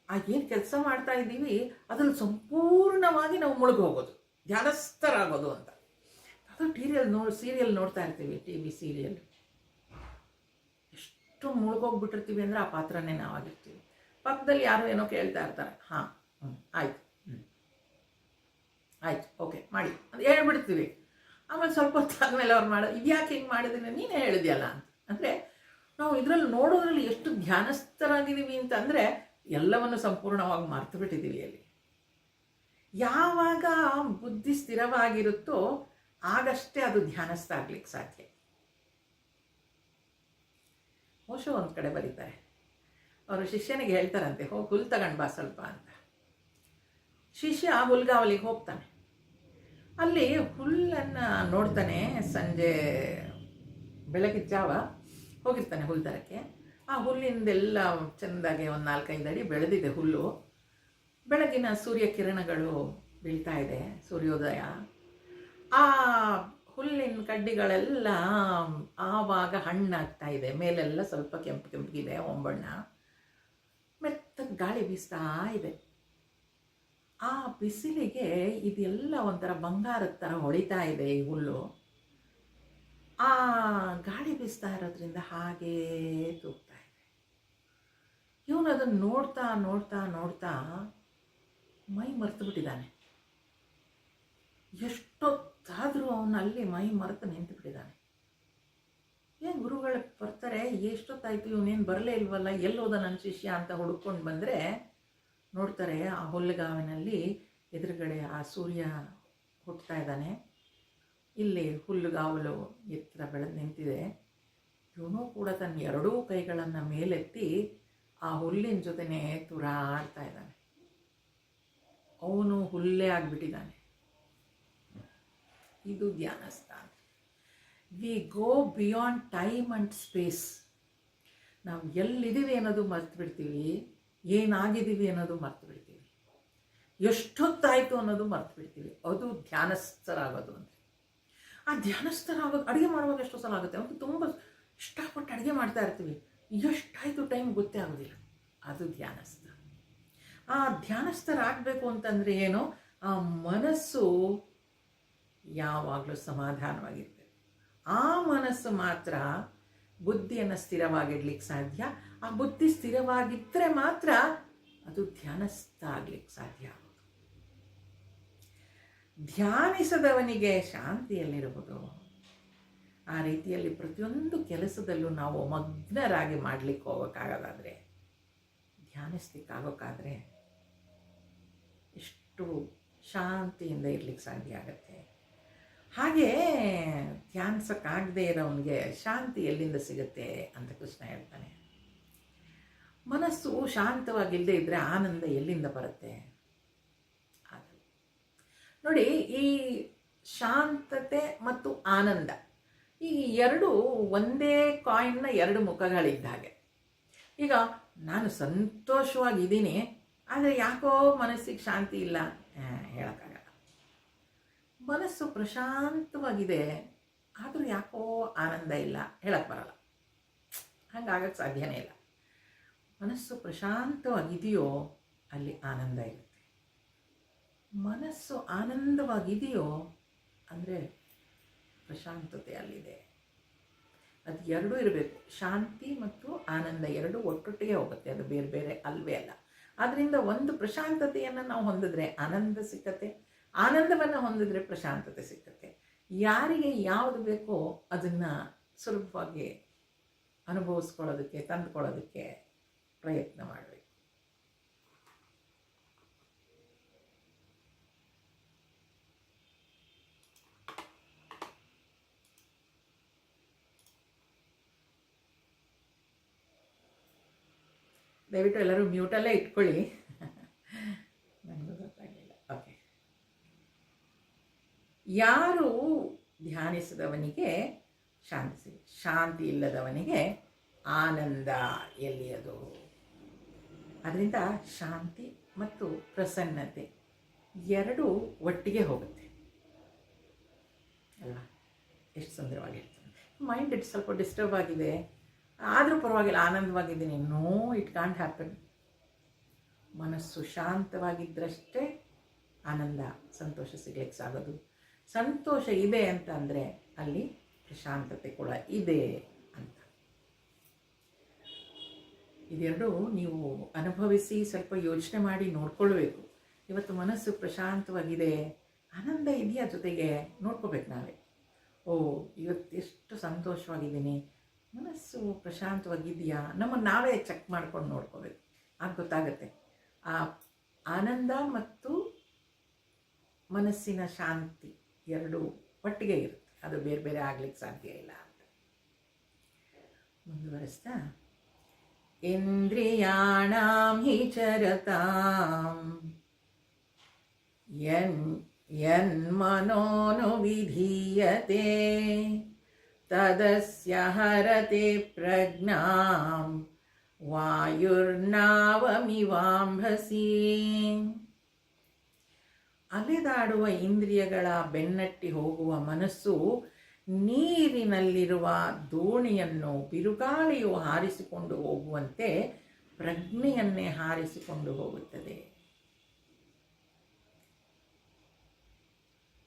ಆ ಏನು ಕೆಲಸ ಮಾಡ್ತಾ ಇದ್ದೀವಿ ಅದರಲ್ಲಿ ಸಂಪೂರ್ಣವಾಗಿ ನಾವು ಮುಳುಗೋಗೋದು, ಧ್ಯಾನಸ್ಥರಾಗೋದು ಅಂತ. ಅದು ಸೀರಿಯಲ್ ನೋಡ್ತಾ ಇರ್ತೀವಿ, TV ಸೀರಿಯಲ್. ಎಷ್ಟು ಮುಳುಗೋಗ್ಬಿಟ್ಟಿರ್ತೀವಿ ಅಂದರೆ ಆ ಪಾತ್ರನೇ ನಾವಾಗಿರ್ತೀವಿ. ಪಕ್ಕದಲ್ಲಿ ಯಾರೋ ಏನೋ ಕೇಳ್ತಾ ಇರ್ತಾರೆ, ಹಾಂ ಆಯ್ತು, ಆಯ್ತು, ಓಕೆ ಮಾಡಿ ಅಂತ ಹೇಳ್ಬಿಡ್ತೀವಿ. ಆಮೇಲೆ ಸ್ವಲ್ಪ ಹೊತ್ತಾದ್ಮೇಲೆ ಅವ್ರು ಮಾಡೋದು, ಇದ್ಯಾಕೆ ಹಿಂಗೆ ಮಾಡಿದ್ದೀನಿ ನೀನೇ ಹೇಳಿದ್ಯಲ್ಲ ಅಂತ. ಅಂದರೆ ನಾವು ಇದರಲ್ಲಿ ನೋಡೋದ್ರಲ್ಲಿ ಎಷ್ಟು ಧ್ಯಾನಸ್ಥರಾಗಿದ್ದೀವಿ ಅಂತಂದರೆ ಎಲ್ಲವನ್ನು ಸಂಪೂರ್ಣವಾಗಿ ಮರ್ತು ಬಿಟ್ಟಿದ್ದೀವಿ ಅಲ್ಲಿ. ಯಾವಾಗ ಬುದ್ಧಿ ಸ್ಥಿರವಾಗಿರುತ್ತೋ ಆಗಷ್ಟೇ ಅದು ಧ್ಯಾನಸ್ಥ ಆಗ್ಲಿಕ್ಕೆ ಸಾಧ್ಯ. ಓಶೋ ಒಂದು ಕಡೆ ಬರೀತಾರೆ, ಅವರು ಶಿಷ್ಯನಿಗೆ ಹೇಳ್ತಾರಂತೆ, ಹೋಗಿ ಹುಲ್ಲು ತಗೊಂಡು ಬಾ ಸ್ವಲ್ಪ ಅಂತ. ಶಿಷ್ಯ ಹುಲ್ಗಾವಲಿಗೆ ಹೋಗ್ತಾನೆ. ಅಲ್ಲಿ ಹುಲ್ಲನ್ನು ನೋಡ್ತಾನೆ. ಸಂಜೆ ಬೆಳಗಿನ ಜಾವ ಹೋಗಿರ್ತಾನೆ ಹುಲ್ಲು ತರಕ್ಕೆ. ಆ ಹುಲ್ಲಿಂದೆಲ್ಲ ಚೆಂದಾಗೆ ಒಂದು 4-5 ಅಡಿ ಬೆಳೆದಿದೆ ಹುಲ್ಲು. ಬೆಳಗಿನ ಸೂರ್ಯ ಕಿರಣಗಳು ಬೀಳ್ತಾ ಇದೆ, ಸೂರ್ಯೋದಯ. ಆ ಹುಲ್ಲಿನ ಕಡ್ಡಿಗಳೆಲ್ಲ ಆವಾಗ ಹಣ್ಣಾಗ್ತಾ ಇದೆ, ಮೇಲೆಲ್ಲ ಸ್ವಲ್ಪ ಕೆಂಪು ಕೆಂಪಗಿದೆ ಹೊಂಬಣ್ಣ. ಮೆತ್ತಗೆ ಗಾಳಿ ಬೀಸ್ತಾ ಇದೆ. ಆ ಬಿಸಿಲಿಗೆ ಇದೆಲ್ಲ ಒಂಥರ ಬಂಗಾರದ ಥರ ಹೊಳಿತಾ ಇದೆ ಈ ಹುಲ್ಲು. ಆ ಗಾಳಿ ಬೀಸ್ತಾ ಇರೋದ್ರಿಂದ ಹಾಗೇ ತೂಗ್ತಾ ಇದೆ. ಇವನು ಅದನ್ನು ನೋಡ್ತಾ ನೋಡ್ತಾ ನೋಡ್ತಾ ಮೈ ಮರೆತು ಬಿಟ್ಟಿದ್ದಾನೆ. ಎಷ್ಟೊತ್ತಾದರೂ ಅವನಲ್ಲಿ ಮೈ ಮರೆತು ನಿಂತು ಬಿಟ್ಟಿದ್ದಾನೆ. ಏನು ಗುರುಗಳು ಬರ್ತಾರೆ, ಎಷ್ಟೊತ್ತಾಯಿತು ಇವನೇನು ಬರಲೇ ಇಲ್ವಲ್ಲ, ಎಲ್ಲೋದ ನನ್ನ ಶಿಷ್ಯ ಅಂತ ಹುಡ್ಕೊಂಡು ಬಂದರೆ ನೋಡ್ತಾರೆ ಆ ಹುಲ್ಲುಗಾವಿನಲ್ಲಿ ಎದುರುಗಡೆ ಆ ಸೂರ್ಯ ಹುಟ್ತಾ ಇದ್ದಾನೆ. ಇಲ್ಲಿ ಹುಲ್ಲುಗಾವಲು ಎತ್ತರ ಬೆಳೆದು ನಿಂತಿದೆ. ಇವನು ಕೂಡ ತನ್ನ ಎರಡೂ ಕೈಗಳನ್ನು ಮೇಲೆತ್ತಿ ಆ ಹುಲ್ಲಿನ ಜೊತೆನೇ ತುರಾಡ್ತಾ ಇದ್ದಾನೆ. ಅವನು ಹುಲ್ಲೇ ಆಗಿಬಿಟ್ಟಿದ್ದಾನೆ. ಇದು ಧ್ಯಾನಸ್ಥಾನ. We go beyond time and space. ನಾವು ಎಲ್ಲಿದ್ದೀವಿ ಅನ್ನೋದು ಮರ್ತು ಬಿಡ್ತೀವಿ, ಏನಾಗಿದ್ದೀವಿ ಅನ್ನೋದು ಮರ್ತು ಬಿಡ್ತೀವಿ, ಎಷ್ಟೊತ್ತಾಯಿತು ಅನ್ನೋದು ಮರ್ತು ಬಿಡ್ತೀವಿ. ಅದು ಧ್ಯಾನಸ್ಥರಾಗೋದು ಅಂದರೆ. ಆ ಧ್ಯಾನಸ್ಥರಾಗೋದು, ಅಡುಗೆ ಮಾಡುವಾಗ ಎಷ್ಟೋ ಸಲ ಆಗುತ್ತೆ, ಅವ್ರು ತುಂಬ ಇಷ್ಟಪಟ್ಟು ಅಡುಗೆ ಮಾಡ್ತಾ ಇರ್ತೀವಿ, ಎಷ್ಟಾಯಿತು ಟೈಮ್ ಗೊತ್ತೇ ಆಗೋದಿಲ್ಲ. ಅದು ಧ್ಯಾನಸ್ಥ. ಆ ಧ್ಯಾನಸ್ಥರಾಗಬೇಕು ಅಂತಂದರೆ ಏನು, ಆ ಮನಸ್ಸು ಯಾವಾಗಲೂ ಸಮಾಧಾನವಾಗಿರ್ತದೆ. ಆ ಮನಸ್ಸು ಮಾತ್ರ ಬುದ್ಧಿಯನ್ನು ಸ್ಥಿರವಾಗಿಡ್ಲಿಕ್ಕೆ ಸಾಧ್ಯ. ಆ ಬುದ್ಧಿ ಸ್ಥಿರವಾಗಿದ್ದರೆ ಮಾತ್ರ ಅದು ಧ್ಯಾನಸ್ಥ ಆಗ್ಲಿಕ್ಕೆ ಸಾಧ್ಯ ಆಗೋದು. ಧ್ಯಾನಿಸದವನಿಗೆ ಶಾಂತಿಯಲ್ಲಿರುವುದು. ಆ ರೀತಿಯಲ್ಲಿ ಪ್ರತಿಯೊಂದು ಕೆಲಸದಲ್ಲೂ ನಾವು ಮಗ್ನರಾಗಿ ಮಾಡಲಿಕ್ಕೆ ಹೋಗೋಕ್ಕಾಗೋದಾದರೆ, ಧ್ಯಾನಿಸ್ಲಿಕ್ಕಾಗೋಕ್ಕಾದರೆ ಎಷ್ಟು ಶಾಂತಿಯಿಂದ ಇರ್ಲಿಕ್ಕೆ ಸಾಧ್ಯ ಆಗುತ್ತೆ. ಹಾಗೇ ಧ್ಯಾನಿಸೋಕ್ಕಾಗದೇ ಇರೋವನಿಗೆ ಶಾಂತಿ ಎಲ್ಲಿಂದ ಸಿಗುತ್ತೆ ಅಂತ ಕೃಷ್ಣ ಹೇಳ್ತಾನೆ. ಮನಸ್ಸು ಶಾಂತವಾಗಿಲ್ಲದೆ ಇದ್ದರೆ ಆನಂದ ಎಲ್ಲಿಂದ ಬರುತ್ತೆ? ಅದು ನೋಡಿ, ಈ ಶಾಂತತೆ ಮತ್ತು ಆನಂದ, ಈ ಎರಡು ಒಂದೇ ಕಾಯಿನ್ನ ಎರಡು ಮುಖಗಳಿದ್ದ ಹಾಗೆ. ಈಗ ನಾನು ಸಂತೋಷವಾಗಿದ್ದೀನಿ, ಆದರೆ ಯಾಕೋ ಮನಸ್ಸಿಗೆ ಶಾಂತಿ ಇಲ್ಲ, ಹೇಳೋಕ್ಕಾಗಲ್ಲ. ಮನಸ್ಸು ಪ್ರಶಾಂತವಾಗಿದೆ, ಆದರೂ ಯಾಕೋ ಆನಂದ ಇಲ್ಲ, ಹೇಳಕ್ಕೆ ಬರಲ್ಲ. ಹಂಗಾಗಕ್ಕೆ ಸಾಧ್ಯನೇ ಇಲ್ಲ. ಮನಸ್ಸು ಪ್ರಶಾಂತವಾಗಿದೆಯೋ ಅಲ್ಲಿ ಆನಂದ ಇರುತ್ತೆ. ಮನಸ್ಸು ಆನಂದವಾಗಿದೆಯೋ ಅಂದರೆ ಪ್ರಶಾಂತತೆ ಅಲ್ಲಿದೆ. ಅದು ಎರಡೂ ಇರಬೇಕು. ಶಾಂತಿ ಮತ್ತು ಆನಂದ ಎರಡೂ ಒಟ್ಟೊಟ್ಟಿಗೆ ಹೋಗುತ್ತೆ, ಅದು ಬೇರೆ ಬೇರೆ ಅಲ್ವೇ ಅಲ್ಲ. ಆದ್ದರಿಂದ ಒಂದು ಪ್ರಶಾಂತತೆಯನ್ನು ನಾವು ಹೊಂದಿದ್ರೆ ಆನಂದ ಸಿಕ್ಕತ್ತೆ, ಆನಂದವನ್ನು ಹೊಂದಿದ್ರೆ ಪ್ರಶಾಂತತೆ ಸಿಕ್ಕತ್ತೆ. ಯಾರಿಗೆ ಯಾವುದು ಬೇಕೋ ಅದನ್ನು ಸುಲಭವಾಗಿ ಅನುಭವಿಸ್ಕೊಳ್ಳೋದಕ್ಕೆ, ತಂದುಕೊಳ್ಳೋದಕ್ಕೆ ಪ್ರಯತ್ನ ಮಾಡಬೇಕು. ದಯವಿಟ್ಟು ಎಲ್ಲರೂ ಮ್ಯೂಟಲ್ಲೇ ಇಟ್ಕೊಳ್ಳಿ, ನನಗೂ ಗೊತ್ತಾಗಲಿಲ್ಲ. ಓಕೆ. ಯಾರು ಧ್ಯಾನಿಸಿದವನಿಗೆ ಶಾಂತಿ, ಶಾಂತಿ ಇಲ್ಲದವನಿಗೆ ಆನಂದ ಎಲ್ಲಿಯದು? ಅದರಿಂದ ಶಾಂತಿ ಮತ್ತು ಪ್ರಸನ್ನತೆ ಎರಡೂ ಒಟ್ಟಿಗೆ ಹೋಗುತ್ತೆ ಅಲ್ವಾ? ಎಷ್ಟು ಸುಂದರವಾಗಿರ್ತದೆ. ಮೈಂಡ್ ಸ್ವಲ್ಪ ಡಿಸ್ಟರ್ಬ್ ಆಗಿದೆ, ಆದರೂ ಪರವಾಗಿಲ್ಲ, ಆನಂದವಾಗಿದ್ದೀನಿ. No, it can't happen. ಮನಸ್ಸು ಶಾಂತವಾಗಿದ್ದರಷ್ಟೇ ಆನಂದ, ಸಂತೋಷ ಸಿಗ್ಲಿಕ್ಕೆ ಸಾಗೋದು. ಸಂತೋಷ ಇದೆ ಅಂತ ಅಂದರೆ ಅಲ್ಲಿ ಪ್ರಶಾಂತತೆ ಕೂಡ ಇದೆ ಅಂತ. ಇದೆರಡು ನೀವು ಅನುಭವಿಸಿ ಸ್ವಲ್ಪ ಯೋಚನೆ ಮಾಡಿ ನೋಡ್ಕೊಳ್ಬೇಕು. ಇವತ್ತು ಮನಸ್ಸು ಪ್ರಶಾಂತವಾಗಿದೆ, ಆನಂದ ಇದೆಯಾ ಜೊತೆಗೆ ನೋಡ್ಕೋಬೇಕು ನಾವೇ. ಓ, ಇವತ್ತು ಎಷ್ಟು ಸಂತೋಷವಾಗಿದ್ದೀನಿ, ಮನಸ್ಸು ಪ್ರಶಾಂತವಾಗಿದೆಯಾ, ನಮ್ಮನ್ನು ನಾವೇ ಚೆಕ್ ಮಾಡ್ಕೊಂಡು ನೋಡ್ಕೋಬೇಕು. ಆಗ ಗೊತ್ತಾಗುತ್ತೆ ಆ ಆನಂದ ಮತ್ತು ಮನಸ್ಸಿನ ಶಾಂತಿ ಎರಡು ಒಟ್ಟಿಗೆ ಇರುತ್ತೆ, ಅದು ಬೇರೆ ಬೇರೆ ಆಗ್ಲಿಕ್ಕೆ ಸಾಧ್ಯ ಇಲ್ಲ ಅಂತ. ಮುಂದುವರಿಸ್ತಾ, ಇಂದ್ರಿಯಾಣಾಂ ಹಿ ಚರತಾಂ ಯನ್ಮನೋನು ವಿಧೀಯತೆ ತದಸ್ಯ ಹರತೆ ಪ್ರಜ್ಞಾಂ ವಾಯುರ್ನಾವಮಿವಾಂಭಸಿ. ಅಲೆದಾಡುವ ಇಂದ್ರಿಯಗಳ ಬೆನ್ನಟ್ಟಿ ಹೋಗುವ ಮನಸ್ಸು ನೀರಿನಲ್ಲಿರುವ ದೋಣಿಯನ್ನು ಬಿರುಗಾಳಿಯು ಹಾರಿಸಿಕೊಂಡು ಹೋಗುವಂತೆ ಪ್ರಜ್ಞೆಯನ್ನೇ ಹಾರಿಸಿಕೊಂಡು ಹೋಗುತ್ತದೆ.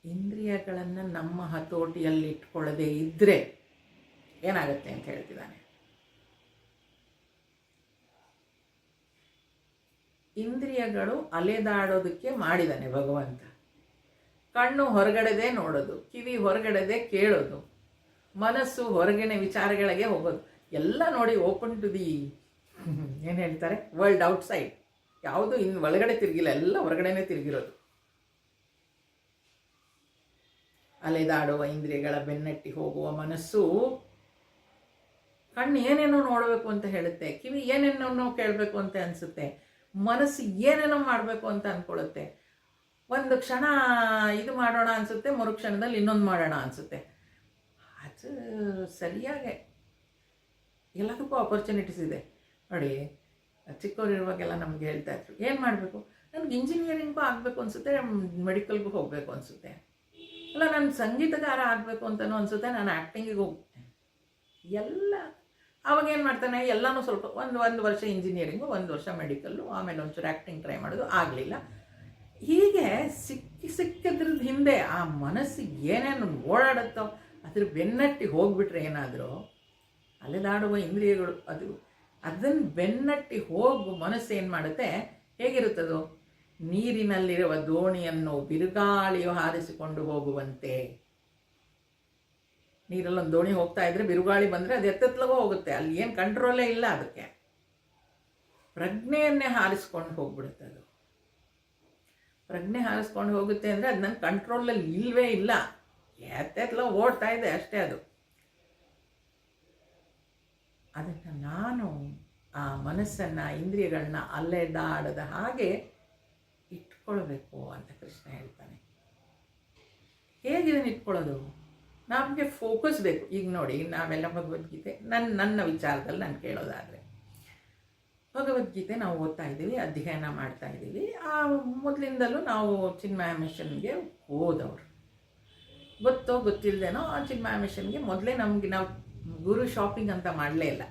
ಇಂದ್ರಿಯಗಳನ್ನು ನಮ್ಮ ಹತೋಟಿಯಲ್ಲಿ ಇಟ್ಕೊಳ್ಳದೆ ಇದ್ದರೆ ಏನಾಗುತ್ತೆ ಅಂತ ಹೇಳ್ತಿದ್ದಾನೆ. ಇಂದ್ರಿಯಗಳು ಅಲೆದಾಡೋದಕ್ಕೆ ಮಾಡಿದ್ದಾನೆ ಭಗವಂತ. ಕಣ್ಣು ಹೊರಗಡೆದೇ ನೋಡೋದು, ಕಿವಿ ಹೊರಗಡೆದೇ ಕೇಳೋದು, ಮನಸ್ಸು ಹೊರಗಿನ ವಿಚಾರಗಳಿಗೆ ಹೋಗೋದು. ಎಲ್ಲ ನೋಡಿ, ಓಪನ್ ಟು ದಿ ಏನು ಹೇಳ್ತಾರೆ, ವರ್ಲ್ಡ್ ಔಟ್ಸೈಡ್. ಯಾವುದು ಇನ್ನು ಒಳಗಡೆ ತಿರುಗಿಲ್ಲ, ಎಲ್ಲ ಹೊರಗಡೆನೇ ತಿರುಗಿರೋದು. ಅಲೆದಾಡುವ ಇಂದ್ರಿಯಗಳ ಬೆನ್ನಟ್ಟಿ ಹೋಗುವ ಮನಸ್ಸು ಕಣ್ಣು ಏನೇನೋ ನೋಡಬೇಕು ಅಂತ ಹೇಳುತ್ತೆ, ಕಿವಿ ಏನೇನೋ ಕೇಳಬೇಕು ಅಂತ ಅನಿಸುತ್ತೆ, ಮನಸ್ಸು ಏನೇನೋ ಮಾಡಬೇಕು ಅಂತ ಅಂದ್ಕೊಳ್ಳುತ್ತೆ. ಒಂದು ಕ್ಷಣ ಇದು ಮಾಡೋಣ ಅನಿಸುತ್ತೆ, ಮರುಕ್ಷಣದಲ್ಲಿ ಇನ್ನೊಂದು ಮಾಡೋಣ ಅನಿಸುತ್ತೆ. ಅದು ಸರಿಯಾಗಿ ಎಲ್ಲದಕ್ಕೂ ಆಪರ್ಚುನಿಟೀಸ್ ಇದೆ ನೋಡಿ. ಚಿಕ್ಕವರಿರುವಾಗೆಲ್ಲ ನಮ್ಗೆ ಹೇಳ್ತಾ ಇದ್ರು, ಏನು ಮಾಡಬೇಕು, ನನಗೆ ಇಂಜಿನಿಯರಿಂಗೂ ಆಗಬೇಕು ಅನಿಸುತ್ತೆ, ಮೆಡಿಕಲ್ಗೂ ಹೋಗಬೇಕು ಅನಿಸುತ್ತೆ, ಅಲ್ಲ ನಾನು ಸಂಗೀತಗಾರ ಆಗಬೇಕು ಅಂತಲೂ ಅನಿಸುತ್ತೆ, ನಾನು ಆ್ಯಕ್ಟಿಂಗಿಗೆ ಹೋಗ್ತೇನೆ ಎಲ್ಲ. ಆವಾಗ ಏನು ಮಾಡ್ತಾನೆ, ಎಲ್ಲನೂ ಸ್ವಲ್ಪ ಒಂದು ವರ್ಷ ಇಂಜಿನಿಯರಿಂಗು, 1 ವರ್ಷ ಮೆಡಿಕಲ್ಲು, ಆಮೇಲೆ ಒಂಚೂರು ಆ್ಯಕ್ಟಿಂಗ್ ಟ್ರೈ ಮಾಡೋದು, ಆಗಲಿಲ್ಲ. ಹೀಗೆ ಸಿಕ್ಕಿದ್ರದ್ದು ಹಿಂದೆ ಆ ಮನಸ್ಸಿಗೆ ಏನೇನು ಓಡಾಡುತ್ತೋ ಅದ್ರ ಬೆನ್ನಟ್ಟಿ ಹೋಗ್ಬಿಟ್ರೆ ಏನಾದರೂ ಅಲೆದಾಡುವ ಇಂದ್ರಿಯಗಳು ಅದನ್ನು ಬೆನ್ನಟ್ಟಿ ಹೋಗು ಮನಸ್ಸು ಏನು ಮಾಡುತ್ತೆ, ಹೇಗಿರುತ್ತದೋ, ನೀರಿನಲ್ಲಿರುವ ದೋಣಿಯನ್ನು ಬಿರುಗಾಳಿಯು ಹಾರಿಸಿಕೊಂಡು ಹೋಗುವಂತೆ. ನೀರಲ್ಲೊಂದು ದೋಣಿ ಹೋಗ್ತಾ ಇದ್ರೆ ಬಿರುಗಾಳಿ ಬಂದರೆ ಅದು ಎತ್ತತ್ಲಗೋ ಹೋಗುತ್ತೆ, ಅಲ್ಲಿ ಏನು ಕಂಟ್ರೋಲೇ ಇಲ್ಲ ಅದಕ್ಕೆ. ಪ್ರಜ್ಞೆಯನ್ನೇ ಹಾರಿಸ್ಕೊಂಡು ಹೋಗ್ಬಿಡುತ್ತೆ ಅದು. ಪ್ರಜ್ಞೆ ಹಾರಿಸ್ಕೊಂಡು ಹೋಗುತ್ತೆ ಅಂದರೆ ಅದು ನನ್ನ ಕಂಟ್ರೋಲಲ್ಲಿ ಇಲ್ಲವೇ ಇಲ್ಲ, ಎತ್ತೆತ್ಲ ಓಡ್ತಾ ಇದೆ ಅಷ್ಟೇ ಅದು. ಅದನ್ನು ನಾನು ಆ ಮನಸ್ಸನ್ನು, ಇಂದ್ರಿಯಗಳನ್ನ ಅಲ್ಲೆದಾಡದ ಹಾಗೆ ಇಟ್ಕೊಳ್ಬೇಕು ಅಂತ ಕೃಷ್ಣ ಹೇಳ್ತಾನೆ. ಹೇಗಿದನ್ನು ಇಟ್ಕೊಳ್ಳೋದು, ನಮಗೆ ಫೋಕಸ್ ಬೇಕು. ಈಗ ನೋಡಿ, ನಾವೆಲ್ಲ ಭಗವದ್ಗೀತೆ ನನ್ನ ವಿಚಾರದಲ್ಲಿ ನಾನು ಕೇಳೋದಾದರೆ, ಭಗವದ್ಗೀತೆ ನಾವು ಓದ್ತಾ ಇದ್ದೀವಿ, ಅಧ್ಯಯನ ಮಾಡ್ತಾ ಇದ್ದೀವಿ. ಆ ಮೊದಲಿಂದಲೂ ನಾವು ಚಿನ್ಮಯ ಮಿಷನ್ಗೆ ಹೋದವರು, ಗೊತ್ತೋ ಗೊತ್ತಿಲ್ಲದೇನೋ ಆ ಚಿನ್ಮಯ ಮಿಷನ್ಗೆ ಮೊದಲೇ ನಾವು ಗುರು ಶಾಪಿಂಗ್ ಅಂತ ಮಾಡಲೇ ಇಲ್ಲ,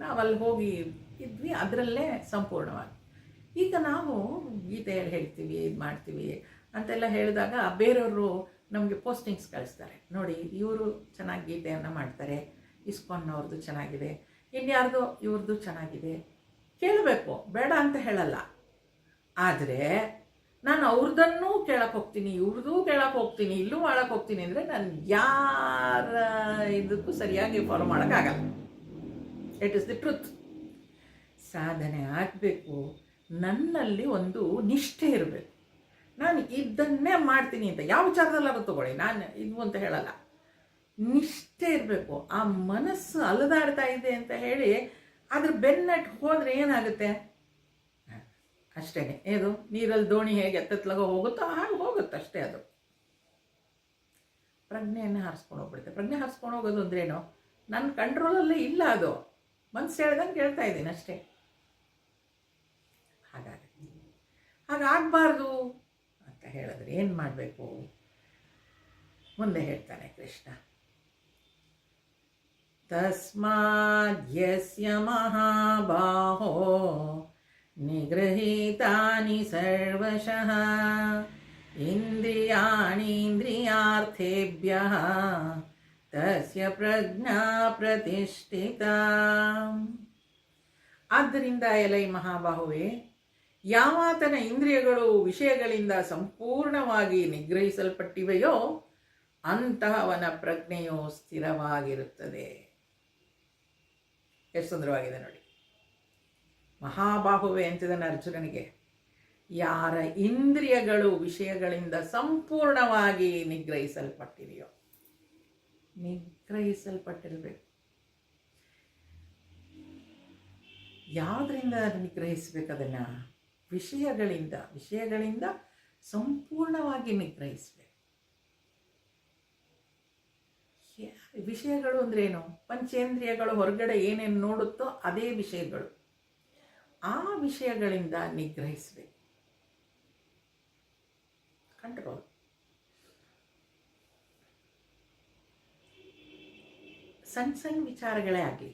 ನಾವಲ್ಲಿ ಹೋಗಿ ಇದ್ವಿ, ಅದರಲ್ಲೇ ಸಂಪೂರ್ಣವಾಗಿ. ಈಗ ನಾವು ಗೀತೆಯಲ್ಲಿ ಹೇಳ್ತೀವಿ, ಇದು ಮಾಡ್ತೀವಿ ಅಂತೆಲ್ಲ ಹೇಳಿದಾಗ ಬೇರೆಯವರು ನಮಗೆ ಪೋಸ್ಟಿಂಗ್ಸ್ ಕಳಿಸ್ತಾರೆ, ನೋಡಿ ಇವರು ಚೆನ್ನಾಗಿ ಗೀತೆಯನ್ನು ಮಾಡ್ತಾರೆ, ಇಸ್ಕಾನ್ನವ್ರದ್ದು ಚೆನ್ನಾಗಿದೆ, ಇನ್ಯಾರ್ದು ಇವ್ರದ್ದು ಚೆನ್ನಾಗಿದೆ, ಕೇಳಬೇಕು, ಬೇಡ ಅಂತ ಹೇಳಲ್ಲ. ಆದರೆ ನಾನು ಅವ್ರದ್ದನ್ನೂ ಕೇಳಕ್ಕೆ ಹೋಗ್ತೀನಿ, ಇವ್ರದ್ದೂ ಕೇಳಕ್ಕೆ ಹೋಗ್ತೀನಿ, ಇಲ್ಲೂ ಮಾಡಕ್ಕೆ ಹೋಗ್ತೀನಿ ಅಂದರೆ ನಾನು ಯಾರ ಇದಕ್ಕೂ ಸರಿಯಾಗಿ ಫಾಲೋ ಮಾಡೋಕ್ಕಾಗಲ್ಲ. It is the truth. ಸಾಧನೆ ಆಗಬೇಕು, ನನ್ನಲ್ಲಿ ಒಂದು ನಿಷ್ಠೆ ಇರಬೇಕು, ನಾನು ಇದನ್ನೇ ಮಾಡ್ತೀನಿ ಅಂತ ಯಾವ ವಿಚಾರದಲ್ಲಾದ್ರೂ ತಗೊಳ್ಳಿ, ನಾನು ಇದು ಅಂತ ಹೇಳಲ್ಲ, ನಿಷ್ಠೆ ಇರಬೇಕು. ಆ ಮನಸ್ಸು ಅಲದಾಡ್ತಾ ಇದೆ ಅಂತ ಹೇಳಿ ಅದ್ರ ಬೆನ್ನಟ್ಟು ಹೋದರೆ ಏನಾಗುತ್ತೆ, ಅಷ್ಟೇ. ಇದು ನೀರಲ್ಲಿ ದೋಣಿ ಹೇಗೆ ಎತ್ತತ್ಲಾಗ ಹೋಗುತ್ತೋ ಹಾಗೆ ಹೋಗುತ್ತೆ ಅಷ್ಟೇ. ಅದು ಪ್ರಜ್ಞೆಯನ್ನು ಹಾರಿಸ್ಕೊಂಡು ಹೋಗ್ಬಿಡುತ್ತೆ. ಪ್ರಜ್ಞೆ ಹಾರಿಸ್ಕೊಂಡು ಹೋಗೋದು ಅಂದ್ರೇನು, ನನ್ನ ಕಂಟ್ರೋಲಲ್ಲೇ ಇಲ್ಲ, ಅದು ಮನಸ್ಸು ಹೇಳ್ದಂಗೆ ಕೇಳ್ತಾ ಇದ್ದೀನಿ ಅಷ್ಟೇ. ಹಾಗಾಗಬಾರ್ದು ಅಂತ ಹೇಳಿದ್ರೆ ಏನು ಮಾಡಬೇಕು, ಮುಂದೆ ಹೇಳ್ತಾನೆ ಕೃಷ್ಣ. ತಸ್ಮಾದ್ ಯಸ್ಯ ಮಹಾಬಾಹೋ ನಿಗೃಹೀತಾನಿ ಸರ್ವಶಃ ಇಂದ್ರಿಯಾಣೀಂದ್ರಿಯಾರ್ಥೇಭ್ಯಃ ತಸ್ಯ ಪ್ರಜ್ಞಾ ಪ್ರತಿಷ್ಠಿತಾ. ಆದ್ದರಿಂದ ಎಲೈ ಮಹಾಬಾಹುವೆ, ಯಾವಾತನ ಇಂದ್ರಿಯಗಳು ವಿಷಯಗಳಿಂದ ಸಂಪೂರ್ಣವಾಗಿ ನಿಗ್ರಹಿಸಲ್ಪಟ್ಟಿವೆಯೋ ಅಂತಹವನ ಪ್ರಜ್ಞೆಯು ಸ್ಥಿರವಾಗಿರುತ್ತದೆ. ಎಷ್ಟು ಸುಂದರವಾಗಿದೆ ನೋಡಿ. ಮಹಾಬಾಹುವೆ ಅಂತಿದ್ದಾನೆ ಅರ್ಜುನನಿಗೆ. ಯಾರ ಇಂದ್ರಿಯಗಳು ವಿಷಯಗಳಿಂದ ಸಂಪೂರ್ಣವಾಗಿ ನಿಗ್ರಹಿಸಲ್ಪಟ್ಟಿದೆಯೋ, ನಿಗ್ರಹಿಸಲ್ಪಟ್ಟಿರಬೇಕು. ಯಾವುದರಿಂದ ನಿಗ್ರಹಿಸಬೇಕು ಅದನ್ನು? ವಿಷಯಗಳಿಂದ ಸಂಪೂರ್ಣವಾಗಿ ನಿಗ್ರಹಿಸಬೇಕು. ವಿಷಯಗಳು ಅಂದ್ರೇನು? ಪಂಚೇಂದ್ರಿಯಗಳು ಹೊರಗಡೆ ಏನೇನು ನೋಡುತ್ತೋ ಅದೇ ವಿಷಯಗಳು. ಆ ವಿಷಯಗಳಿಂದ ನಿಗ್ರಹಿಸಬೇಕು, ಕಂಟ್ರೋಲ್. ಸಣ್ಣ ವಿಚಾರಗಳೇ ಆಗಲಿ,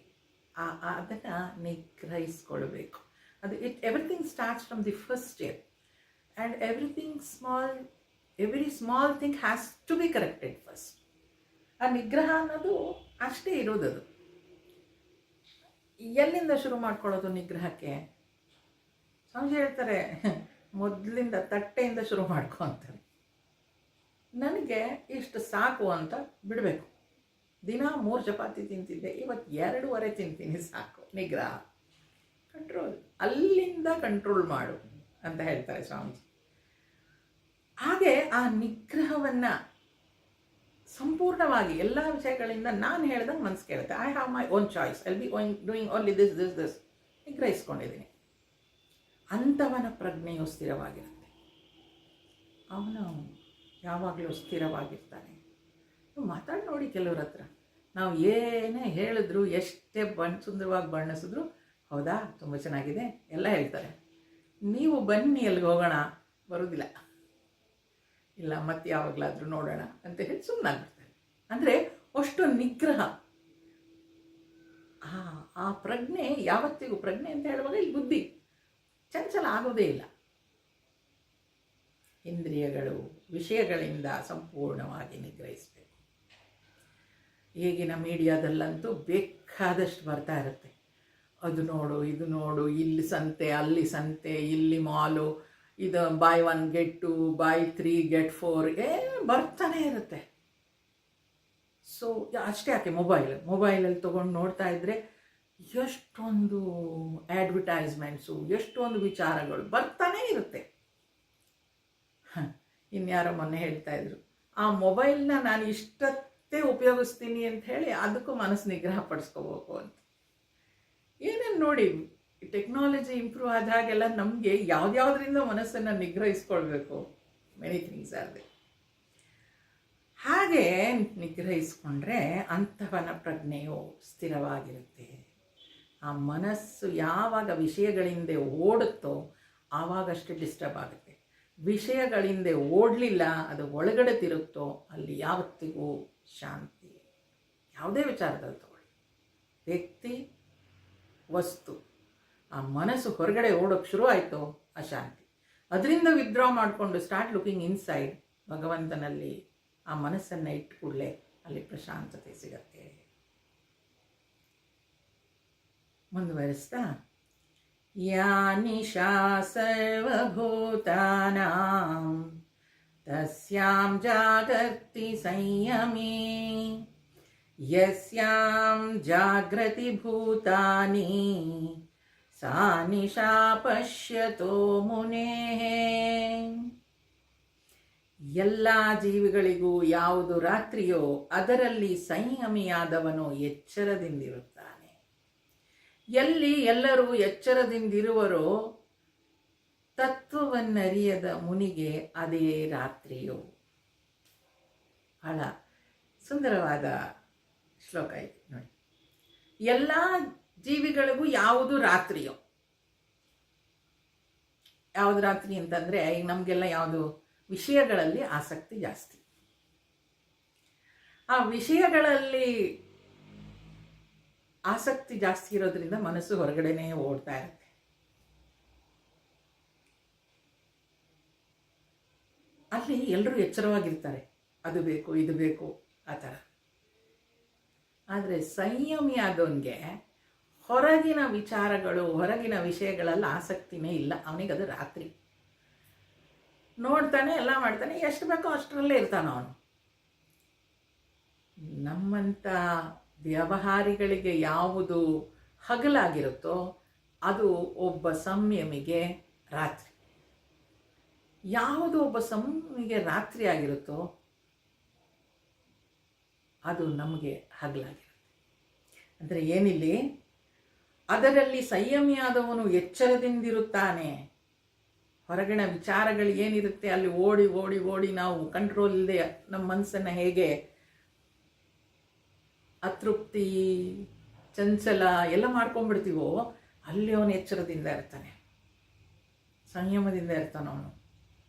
ಅದನ್ನು ನಿಗ್ರಹಿಸ್ಕೊಳ್ಬೇಕು. ಅದು everything starts from the first step and every small thing has to be corrected first. ಆ ನಿಗ್ರಹ ಅನ್ನೋದು ಅಷ್ಟೇ ಇರೋದದು. ಎಲ್ಲಿಂದ ಶುರು ಮಾಡ್ಕೊಳ್ಳೋದು ನಿಗ್ರಹಕ್ಕೆ? ಸ್ವಾಮೀಜಿ ಹೇಳ್ತಾರೆ, ಮೊದಲಿಂದ ತಟ್ಟೆಯಿಂದ ಶುರು ಮಾಡ್ಕೊ ಅಂತಾರೆ. ನನಗೆ ಇಷ್ಟು ಸಾಕು ಅಂತ ಬಿಡಬೇಕು. ದಿನ 3 ಚಪಾತಿ ತಿಂತಿದ್ದೆ, ಇವತ್ತು 2.5 ತಿಂತೀನಿ, ಸಾಕು. ನಿಗ್ರಹ, ಕಂಟ್ರೋಲ್. ಅಲ್ಲಿಂದ ಕಂಟ್ರೋಲ್ ಮಾಡು ಅಂತ ಹೇಳ್ತಾರೆ ಸ್ವಾಮೀಜಿ. ಹಾಗೆ ಆ ನಿಗ್ರಹವನ್ನು ಸಂಪೂರ್ಣವಾಗಿ ಎಲ್ಲ ವಿಷಯಗಳಿಂದ ನಾನು ಹೇಳ್ದಂಗೆ ಮನಸ್ಸು ಕೇಳುತ್ತೆ. I have my own choice, I'll be doing only this ನಿಗ್ರಹಿಸ್ಕೊಂಡಿದ್ದೀನಿ. ಅಂಥವನ ಪ್ರಜ್ಞೆಯು ಸ್ಥಿರವಾಗಿರುತ್ತೆ. ಅವನು ಯಾವಾಗಲೂ ಸ್ಥಿರವಾಗಿರ್ತಾನೆ. ಮಾತಾಡಿ ನೋಡಿ ಕೆಲವ್ರ ಹತ್ರ, ನಾವು ಏನೇ ಹೇಳಿದ್ರು, ಎಷ್ಟೇ ಸುಂದರವಾಗಿ ಬಣ್ಣಿಸಿದ್ರು, ಹೌದಾ ತುಂಬ ಚೆನ್ನಾಗಿದೆ ಎಲ್ಲ ಹೇಳ್ತಾರೆ. ನೀವು ಬನ್ನಿ ಎಲ್ಲಿಗೆ ಹೋಗೋಣ, ಬರೋದಿಲ್ಲ. ಇಲ್ಲ ಮತ್ತೆ ಯಾವಾಗಲಾದರೂ ನೋಡೋಣ ಅಂತ ಹೇಳಿ ಸುಮ್ಮನಾಗ್ಬಿಡ್ತಾರೆ. ಅಂದರೆ ಅಷ್ಟು ನಿಗ್ರಹ. ಆ ಪ್ರಜ್ಞೆ ಯಾವತ್ತಿಗೂ, ಪ್ರಜ್ಞೆ ಅಂತ ಹೇಳುವಾಗ ಇಲ್ಲಿ ಬುದ್ಧಿ ಚಂಚಲ ಆಗೋದೇ ಇಲ್ಲ. ಇಂದ್ರಿಯಗಳು ವಿಷಯಗಳಿಂದ ಸಂಪೂರ್ಣವಾಗಿ ನಿಗ್ರಹಿಸಬೇಕು. ಈಗಿನ ಮೀಡಿಯಾದಲ್ಲಂತೂ ಬೇಕಾದಷ್ಟು ಬರ್ತಾ ಇರುತ್ತೆ. ಅದು ನೋಡು, ಇದು ನೋಡು, ಇಲ್ಲಿ ಸಂತೆ, ಅಲ್ಲಿ ಸಂತೆ, ಇಲ್ಲಿ ಮಾಲು, ಇದು buy 1 get 2, buy 3 get 4 ಬರ್ತಾನೆ ಇರುತ್ತೆ. ಸೊ ಅಷ್ಟೇ ಯಾಕೆ, ಮೊಬೈಲಲ್ಲಿ ತೊಗೊಂಡು ನೋಡ್ತಾ ಇದ್ದರೆ ಎಷ್ಟೊಂದು ಅಡ್ವರ್ಟೈಸ್ಮೆಂಟ್ಸು, ಎಷ್ಟೊಂದು ವಿಚಾರಗಳು ಬರ್ತಾನೇ ಇರುತ್ತೆ. ಇನ್ಯಾರೋ ಮೊನ್ನೆ ಹೇಳ್ತಾ ಇದ್ರು, ಆ ಮೊಬೈಲ್ನ ನಾನು ಇಷ್ಟೇ ಉಪಯೋಗಿಸ್ತೀನಿ ಅಂತ ಹೇಳಿ ಅದಕ್ಕೂ ಮನಸ್ಸು ನಿಗ್ರಹ ಪಡಿಸ್ಕೋಬೇಕು ಅಂತ. ಏನೇನು ನೋಡಿ, ಟೆಕ್ನಾಲಜಿ ಇಂಪ್ರೂವ್ ಆದಾಗೆಲ್ಲ ನಮಗೆ ಯಾವುದ್ಯಾವುದರಿಂದ ಮನಸ್ಸನ್ನು ನಿಗ್ರಹಿಸ್ಕೊಳ್ಬೇಕು, ಮೆನಿ ಥಿಂಗ್ಸ್ ಆರ್ ದೇ. ಹಾಗೆ ನಿಗ್ರಹಿಸ್ಕೊಂಡ್ರೆ ಅಂಥವನ ಪ್ರಜ್ಞೆಯು ಸ್ಥಿರವಾಗಿರುತ್ತೆ. ಆ ಮನಸ್ಸು ಯಾವಾಗ ವಿಷಯಗಳಿಂದ ಓಡುತ್ತೋ ಆವಾಗಷ್ಟೇ ಡಿಸ್ಟರ್ಬ್ ಆಗುತ್ತೆ. ವಿಷಯಗಳಿಂದ ಓಡಲಿಲ್ಲ, ಅದು ಒಳಗಡೆ ತಿರುತ್ತೋ ಅಲ್ಲಿ ಯಾವತ್ತಿಗೂ ಶಾಂತಿ. ಯಾವುದೇ ವಿಚಾರದಲ್ಲಿ ತಗೊಳ್ಳಿ, ವ್ಯಕ್ತಿ, ವಸ್ತು, ಆ ಮನಸ್ಸು ಹೊರಗಡೆ ಓಡೋಕ್ಕೆ ಶುರು ಆಯಿತೋ ಅಶಾಂತಿ. ಅದರಿಂದ ವಿತ್ಡ್ರಾ ಮಾಡಿಕೊಂಡು ಸ್ಟಾರ್ಟ್ ಲುಕಿಂಗ್ ಇನ್ಸೈಡ್, ಭಗವಂತನಲ್ಲಿ ಆ ಮನಸ್ಸನ್ನು ಇಟ್ಟು ಕೂಡಲೇ ಅಲ್ಲಿ ಪ್ರಶಾಂತತೆ ಸಿಗತ್ತೆ. ಮುಂದುವರಿಸ್ತಾ, ಯಾ ನಿಶಾ ಸರ್ವಭೂತಾನಾಂ ತಸ್ಯಾಂ ಜಾಗರ್ತಿ ಸಂಯಮೇ ಯಸ್ಯಾಂ ಜಾಗೃತಿ ಭೂತಾನಿ ಸಾ ನಿಶಾ ಪಶ್ಯತೋ ಮುನೇಃ. ಎಲ್ಲ ಜೀವಿಗಳಿಗೂ ಯಾವುದು ರಾತ್ರಿಯೋ ಅದರಲ್ಲಿ ಸಂಯಮಿಯಾದವನು ಎಚ್ಚರದಿಂದಿರುತ್ತಾನೆ. ಎಲ್ಲಿ ಎಲ್ಲರೂ ಎಚ್ಚರದಿಂದಿರುವರೋ ತತ್ವವನ್ನರಿಯದ ಮುನಿಗೆ ಅದೇ ರಾತ್ರಿಯೋ. ಬಹಳ ಸುಂದರವಾದ ಶ್ಲೋಕ ಇದೆ ನೋಡಿ. ಎಲ್ಲ ಜೀವಿಗಳಿಗೂ ಯಾವುದು ರಾತ್ರಿಯೋ, ಯಾವುದು ರಾತ್ರಿ ಅಂತಂದರೆ ಈಗ ನಮಗೆಲ್ಲ ಯಾವುದು ವಿಷಯಗಳಲ್ಲಿ ಆಸಕ್ತಿ ಜಾಸ್ತಿ. ಆ ವಿಷಯಗಳಲ್ಲಿ ಆಸಕ್ತಿ ಜಾಸ್ತಿ ಇರೋದ್ರಿಂದ ಮನಸ್ಸು ಹೊರಗಡೆನೇ ಓಡ್ತಾ ಇರುತ್ತೆ. ಅಲ್ಲಿ ಎಲ್ಲರೂ ಎಚ್ಚರವಾಗಿರ್ತಾರೆ, ಅದು ಬೇಕು ಇದು ಬೇಕು ಆ ಥರ. ಆದರೆ ಸಂಯಮಿ ಆದವನಿಗೆ ಹೊರಗಿನ ವಿಚಾರಗಳು, ಹೊರಗಿನ ವಿಷಯಗಳಲ್ಲಿ ಆಸಕ್ತಿನೇ ಇಲ್ಲ. ಅವನಿಗದು ರಾತ್ರಿ. ನೋಡ್ತಾನೆ, ಎಲ್ಲ ಮಾಡ್ತಾನೆ, ಎಷ್ಟು ಬೇಕೋ ಅಷ್ಟರಲ್ಲೇ ಇರ್ತಾನೆ ಅವನು. ನಮ್ಮಂಥ ವ್ಯವಹಾರಿಗಳಿಗೆ ಯಾವುದು ಹಗಲಾಗಿರುತ್ತೋ ಅದು ಒಬ್ಬ ಸಂಯಮಿಗೆ ರಾತ್ರಿ. ಯಾವುದು ಒಬ್ಬ ಸಂಯಮಿಗೆ ರಾತ್ರಿ ಆಗಿರುತ್ತೋ ಅದು ನಮಗೆ ಹಗಲಾಗಿರುತ್ತೆ. ಅಂದರೆ ಏನಿಲ್ಲಿ, ಅದರಲ್ಲಿ ಸಂಯಮಿಯಾದವನು ಎಚ್ಚರದಿಂದಿರುತ್ತಾನೆ. ಹೊರಗಿನ ವಿಚಾರಗಳು ಏನಿರುತ್ತೆ ಅಲ್ಲಿ ಓಡಿ ಓಡಿ ಓಡಿ ನಾವು ಕಂಟ್ರೋಲ್ ಇಲ್ಲದೆ ನಮ್ಮ ಮನಸ್ಸನ್ನು ಹೇಗೆ ಅತೃಪ್ತಿ, ಚಂಚಲ ಎಲ್ಲ ಮಾಡ್ಕೊಂಡ್ಬಿಡ್ತೀವೋ ಅಲ್ಲಿ ಅವನು ಎಚ್ಚರದಿಂದ ಇರ್ತಾನೆ, ಸಂಯಮದಿಂದ ಇರ್ತಾನೆ ಅವನು.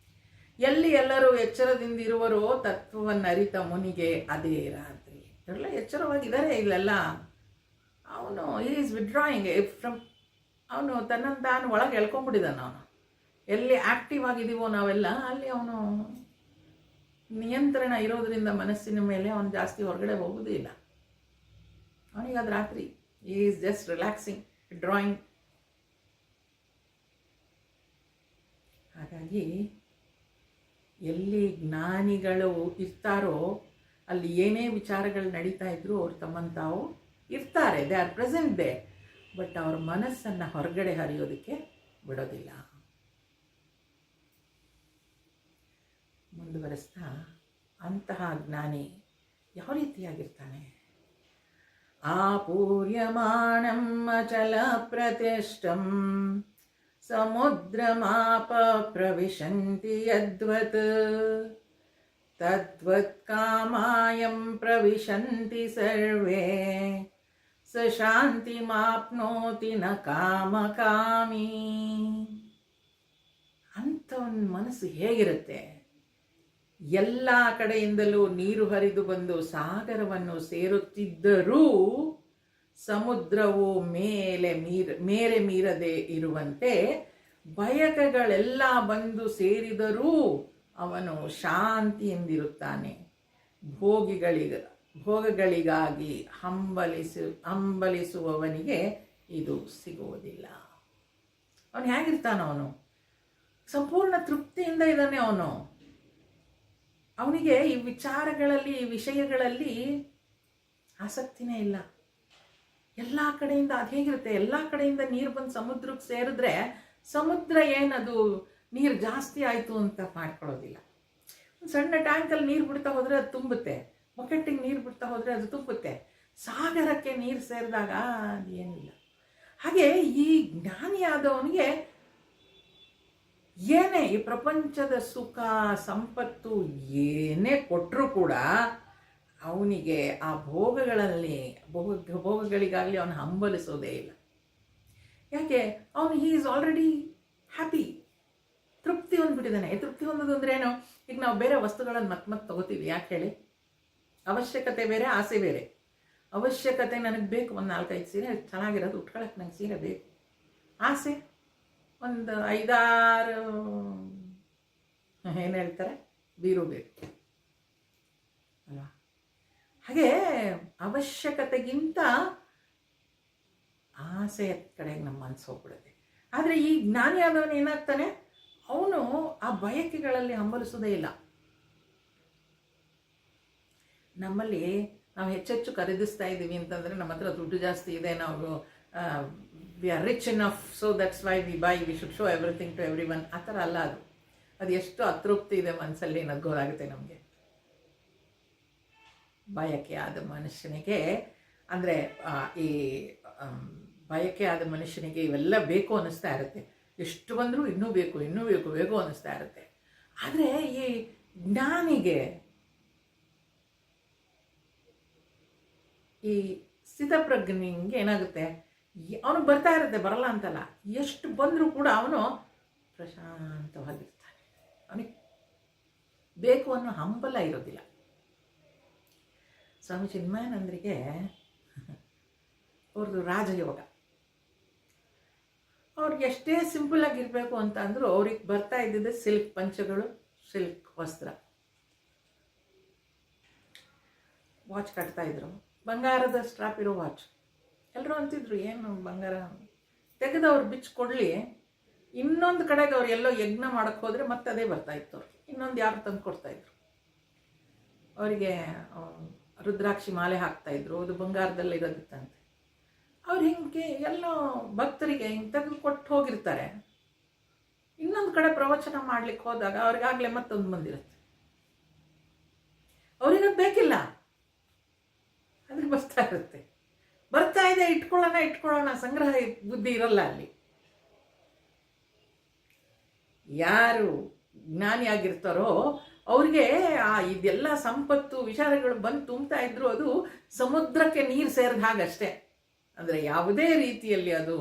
ಎಲ್ಲಿ ಎಲ್ಲರೂ ಎಚ್ಚರದಿಂದ ಇರುವರೋ ತತ್ವವನ್ನು ಅರಿತ ಮುನಿಗೆ ಅದೇ ರಾತ್ರಿ. ಎಲ್ಲ ಎಚ್ಚರವಾಗಿದ್ದಾರೆ ಇಲ್ಲೆಲ್ಲ. ಅವನು ಈಸ್ ವಿಡ್ರಾಯಿಂಗ್ ಫ್ರಮ್, ಅವನು ತನ್ನನ್ನು ತಾನು ಒಳಗೆ ಎಳ್ಕೊಂಡ್ಬಿಟ್ಟಿದ್ದಾನೆ. ಅವನು ಎಲ್ಲಿ ಆ್ಯಕ್ಟಿವ್ ಆಗಿದ್ದೀವೋ ನಾವೆಲ್ಲ ಅಲ್ಲಿ ಅವನು ನಿಯಂತ್ರಣ ಇರೋದರಿಂದ ಮನಸ್ಸಿನ ಮೇಲೆ ಅವನು ಜಾಸ್ತಿ ಹೊರಗಡೆ ಹೋಗೋದೇ ಇಲ್ಲ. ಅವನಿಗೆ ಅದು ರಾತ್ರಿ. Is just relaxing, drawing. ಹಾಗಾಗಿ ಎಲ್ಲಿ ಜ್ಞಾನಿಗಳು ಇರ್ತಾರೋ ಅಲ್ಲಿ ಏನೇ ವಿಚಾರಗಳು ನಡೀತಾ ಇದ್ರು ಅವ್ರು ತಮ್ಮನ್ನು ತಾವು ಇರ್ತಾರೆ, they are present they. But ಅವ್ರ ಮನಸ್ಸನ್ನು ಹೊರಗಡೆ ಹರಿಯೋದಕ್ಕೆ ಬಿಡೋದಿಲ್ಲ. ಮುಂದುವರಿಸ್ತಾ, ಅಂತಹ ಜ್ಞಾನಿ ಯಾವ ರೀತಿಯಾಗಿರ್ತಾನೆ? ಆಪೂರ್ಯಮಾಣಂ ಅಚಲ ಪ್ರತಿಷ್ಠಂ ಸಮುದ್ರಮಾಪ ಪ್ರವಿಶಂತಿ ಯದ್ವತ್ ತದ್ವತ್ ಕಾಮಾಯಂ ಪ್ರವಿಶಂತಿ ಸರ್ವೇ ಸ ಶಾಂತಿಮಾಪ್ನೋತಿ ನ ಕಾಮಕಾಮಿ. ಅಂಥವನ ಮನಸ್ಸು ಹೇಗಿರುತ್ತೆ? ಎಲ್ಲ ಕಡೆಯಿಂದಲೂ ನೀರು ಹರಿದು ಬಂದು ಸಾಗರವನ್ನು ಸೇರುತ್ತಿದ್ದರೂ ಸಮುದ್ರವು ಮೇರೆ ಮೀರದೆ ಇರುವಂತೆ ಬಯಕೆಗಳೆಲ್ಲ ಬಂದು ಸೇರಿದರೂ ಅವನು ಶಾಂತಿಯಿಂದಿರುತ್ತಾನೆ. ಭೋಗಗಳಿಗಾಗಿ ಹಂಬಲಿಸುವವನಿಗೆ ಇದು ಸಿಗುವುದಿಲ್ಲ. ಅವನು ಹೇಗಿರ್ತಾನ? ಅವನು ಸಂಪೂರ್ಣ ತೃಪ್ತಿಯಿಂದ ಇದ್ದಾನೆ. ಅವನಿಗೆ ಈ ವಿಚಾರಗಳಲ್ಲಿ, ಈ ವಿಷಯಗಳಲ್ಲಿ ಆಸಕ್ತಿನೇ ಇಲ್ಲ. ಎಲ್ಲ ಕಡೆಯಿಂದ ಅದು ಹೇಗಿರುತ್ತೆ? ಎಲ್ಲ ಕಡೆಯಿಂದ ನೀರು ಬಂದು ಸಮುದ್ರಕ್ಕೆ ಸೇರಿದ್ರೆ ಸಮುದ್ರ ಏನದು ನೀರು ಜಾಸ್ತಿ ಆಯಿತು ಅಂತ ಮಾಡ್ಕೊಳ್ಳೋದಿಲ್ಲ. ಒಂದು ಸಣ್ಣ ಟ್ಯಾಂಕಲ್ಲಿ ನೀರು ಬಿಡ್ತಾ ಹೋದರೆ ಅದು ತುಂಬುತ್ತೆ, ಬಕೆಟ್ಟಿಗೆ ನೀರು ಬಿಡ್ತಾ ಹೋದರೆ ಅದು ತುಂಬುತ್ತೆ. ಸಾಗರಕ್ಕೆ ನೀರು ಸೇರಿದಾಗ ಅದೇನಿಲ್ಲ. ಹಾಗೆ ಈ ಜ್ಞಾನಿಯಾದವನಿಗೆ ಏನೇ ಈ ಪ್ರಪಂಚದ ಸುಖ ಸಂಪತ್ತು ಏನೇ ಕೊಟ್ಟರೂ ಕೂಡ ಅವನಿಗೆ ಆ ಭೋಗಗಳಿಗಾಗಲಿ ಅವನು ಹಂಬಲಿಸೋದೇ ಇಲ್ಲ. ಯಾಕೆ? ಅವನು ಹಿ ಈಸ್ ಆಲ್ರೆಡಿ ಹ್ಯಾಪಿ, ತೃಪ್ತಿ ಹೊಂದ್ಬಿಟ್ಟಿದ್ದಾನೆ. ತೃಪ್ತಿ ಹೊಂದೋದು ಅಂದ್ರೆ ಏನು? ಈಗ ನಾವು ಬೇರೆ ವಸ್ತುಗಳನ್ನು ಮತ್ತೆ ತಗೋತೀವಿ. ಯಾಕೆ ಹೇಳಿ? ಅವಶ್ಯಕತೆ ಬೇರೆ, ಆಸೆ ಬೇರೆ. ಅವಶ್ಯಕತೆ ನನಗೆ ಬೇಕು, ಒಂದು 4-5 ಸೀರೆ ಚೆನ್ನಾಗಿರೋದು ಉಟ್ಕೊಳಕ್ಕೆ ನಂಗೆ ಸೀರೆ ಬೇಕು. ಆಸೆ ಒಂದು 5-6 ಏನು ಹೇಳ್ತಾರೆ ಬೀರು ಬೇಕು ಅಲ್ವಾ? ಹಾಗೆ ಅವಶ್ಯಕತೆಗಿಂತ ಆಸೆಯ ಕಡೆಗೆ ನಮ್ಮ ಮನಸ್ಸು ಹೋಗ್ಬಿಡುತ್ತೆ. ಆದರೆ ಈ ಜ್ಞಾನಿ ಆದವನು ಏನಾಗ್ತಾನೆ? ಅವನು ಆ ಬಯಕೆಗಳಲ್ಲಿ ಹಂಬಲಿಸೋದೇ ಇಲ್ಲ. ನಮ್ಮಲ್ಲಿ ನಾವು ಹೆಚ್ಚೆಚ್ಚು ಖರೀದಿಸ್ತಾ ಇದ್ದೀವಿ ಅಂತಂದರೆ ನಮ್ಮ ಹತ್ರ ದುಡ್ಡು ಜಾಸ್ತಿ ಇದೆ, ನಾವು we are rich enough, so that's why we buy, we should show everything to everyone. ಆ ಥರ ಅಲ್ಲ ಅದು. ಅದು ಎಷ್ಟು ಅತೃಪ್ತಿ ಇದೆ ಮನಸ್ಸಲ್ಲಿ ಅನ್ನೋದು ಗೊತ್ತಾಗುತ್ತೆ ನಮಗೆ. ಬಯಕೆ ಆದ ಮನುಷ್ಯನಿಗೆ ಅಂದರೆ ಈ ಬಯಕೆ ಆದ ಮನುಷ್ಯನಿಗೆ ಇವೆಲ್ಲ ಬೇಕು ಅನ್ನಿಸ್ತಾ ಇರುತ್ತೆ. ಎಷ್ಟು ಬಂದರೂ ಇನ್ನೂ ಬೇಕು ಬೇಕು ಅನ್ನಿಸ್ತಾ ಇರುತ್ತೆ. ಆದರೆ ಈ ಜ್ಞಾನಿಗೆ, ಈ ಸ್ಥಿತಪ್ರಜ್ಞನಿಗೆ ಏನಾಗುತ್ತೆ? ಅವನು ಬರ್ತಾ ಇರುತ್ತೆ, ಬರಲ್ಲ ಅಂತಲ್ಲ. ಎಷ್ಟು ಬಂದರೂ ಕೂಡ ಅವನು ಪ್ರಶಾಂತವಾಗಿರ್ತಾನೆ. ಅವನಿಗೆ ಬೇಕು ಅನ್ನೋ ಹಂಬಲ ಇರೋದಿಲ್ಲ. ಸ್ವಾಮಿ ಚಿನ್ಮಯಾನಂದರಿಗೆ ಅವ್ರದ್ದು ರಾಜಯೋಗ. ಅವ್ರಿಗೆ ಎಷ್ಟೇ ಸಿಂಪಲ್ ಆಗಿರಬೇಕು ಅಂತ ಅಂದರೂ ಅವ್ರಿಗೆ ಬರ್ತಾ ಇದ್ದಿದ್ದೆ ಸಿಲ್ಕ್ ಪಂಚಗಳು, ಸಿಲ್ಕ್ ವಸ್ತ್ರ. ವಾಚ್ ಕಟ್ತಾ ಇದ್ರು, ಬಂಗಾರದ ಸ್ಟ್ರಾಪ್ ಇರೋ ವಾಚ್. ಎಲ್ಲರೂ ಅಂತಿದ್ರು ಏನು ಬಂಗಾರ ತೆಗೆದವ್ರು ಬಿಚ್ಚಿಕೊಡ್ಲಿ, ಇನ್ನೊಂದು ಕಡೆಗೆ ಅವ್ರು ಎಲ್ಲೋ ಯಜ್ಞ ಮಾಡೋಕ್ಕೆ ಹೋದರೆ ಮತ್ತೆ ಅದೇ ಬರ್ತಾಯಿತ್ತು. ಅವ್ರಿಗೆ ಇನ್ನೊಂದು ಯಾರು ತಂದು ಕೊಡ್ತಾಯಿದ್ರು. ಅವರಿಗೆ ರುದ್ರಾಕ್ಷಿ ಮಾಲೆ ಹಾಕ್ತಾಯಿದ್ರು, ಅದು ಬಂಗಾರದಲ್ಲಿ ಇರೋದಿತ್ತಂತೆ. ಅವ್ರು ಹಿಂಗೆ ಎಲ್ಲೋ ಭಕ್ತರಿಗೆ ಹಿಂಗೆ ತೆಗೆದು ಕೊಟ್ಟು ಹೋಗಿರ್ತಾರೆ. ಇನ್ನೊಂದು ಕಡೆ ಪ್ರವಚನ ಮಾಡ್ಲಿಕ್ಕೆ ಹೋದಾಗ ಅವ್ರಿಗಾಗಲೇ ಮತ್ತೊಂದು ಬಂದಿರುತ್ತೆ. ಅವ್ರಿಗೆ ಬೇಕಿಲ್ಲ, ಅದ್ರಿಗೆ ಬರ್ತಾ ಇದೆ, ಇಟ್ಕೊಳ್ಳೋಣ, ಸಂಗ್ರಹ ಬುದ್ಧಿ ಇರಲ್ಲ ಅಲ್ಲಿ. ಯಾರು ಜ್ಞಾನಿಯಾಗಿರ್ತಾರೋ ಅವ್ರಿಗೆ ಇದೆಲ್ಲ ಸಂಪತ್ತು ವಿಚಾರಗಳು ಬಂದು ತುಂಬ್ತಾ ಇದ್ರು ಅದು ಸಮುದ್ರಕ್ಕೆ ನೀರು ಸೇರಿದ ಹಾಗಷ್ಟೇ. ಅಂದರೆ ಯಾವುದೇ ರೀತಿಯಲ್ಲಿ ಅದು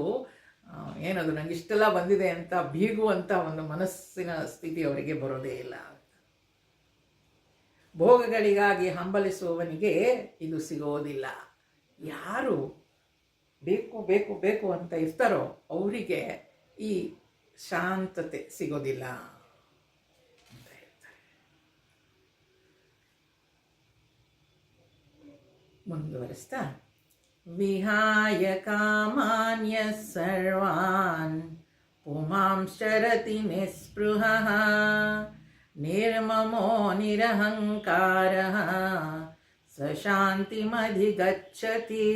ಏನದು ನನಗೆ ಇಷ್ಟೆಲ್ಲ ಬಂದಿದೆ ಅಂತ ಬೀಗುವಂಥ ಒಂದು ಮನಸ್ಸಿನ ಸ್ಥಿತಿ ಅವರಿಗೆ ಬರೋದೇ ಇಲ್ಲ. ಭೋಗಗಳಿಗಾಗಿ ಹಂಬಲಿಸುವವನಿಗೆ ಇದು ಸಿಗೋದಿಲ್ಲ. ಯಾರು ಬೇಕು ಅಂತ ಇರ್ತಾರೋ ಅವರಿಗೆ ಈ ಶಾಂತತೆ ಸಿಗೋದಿಲ್ಲ ಅಂತ ಹೇಳ್ತಾರೆ. ಮುಂದುವರಿಸ್ತಾ, ವಿಹಾಯ ಕಾಮಾನ್ಯ ಸರ್ವಾನ್ ಪುಮಾಂಶ್ಚರತಿ ನಿಸ್ಪೃಹಃ ನಿರ್ಮಮೋ ನಿರಹಂಕಾರಃ ಸ ಶಾಂತಿಮಧಿಗಚ್ಚತಿ.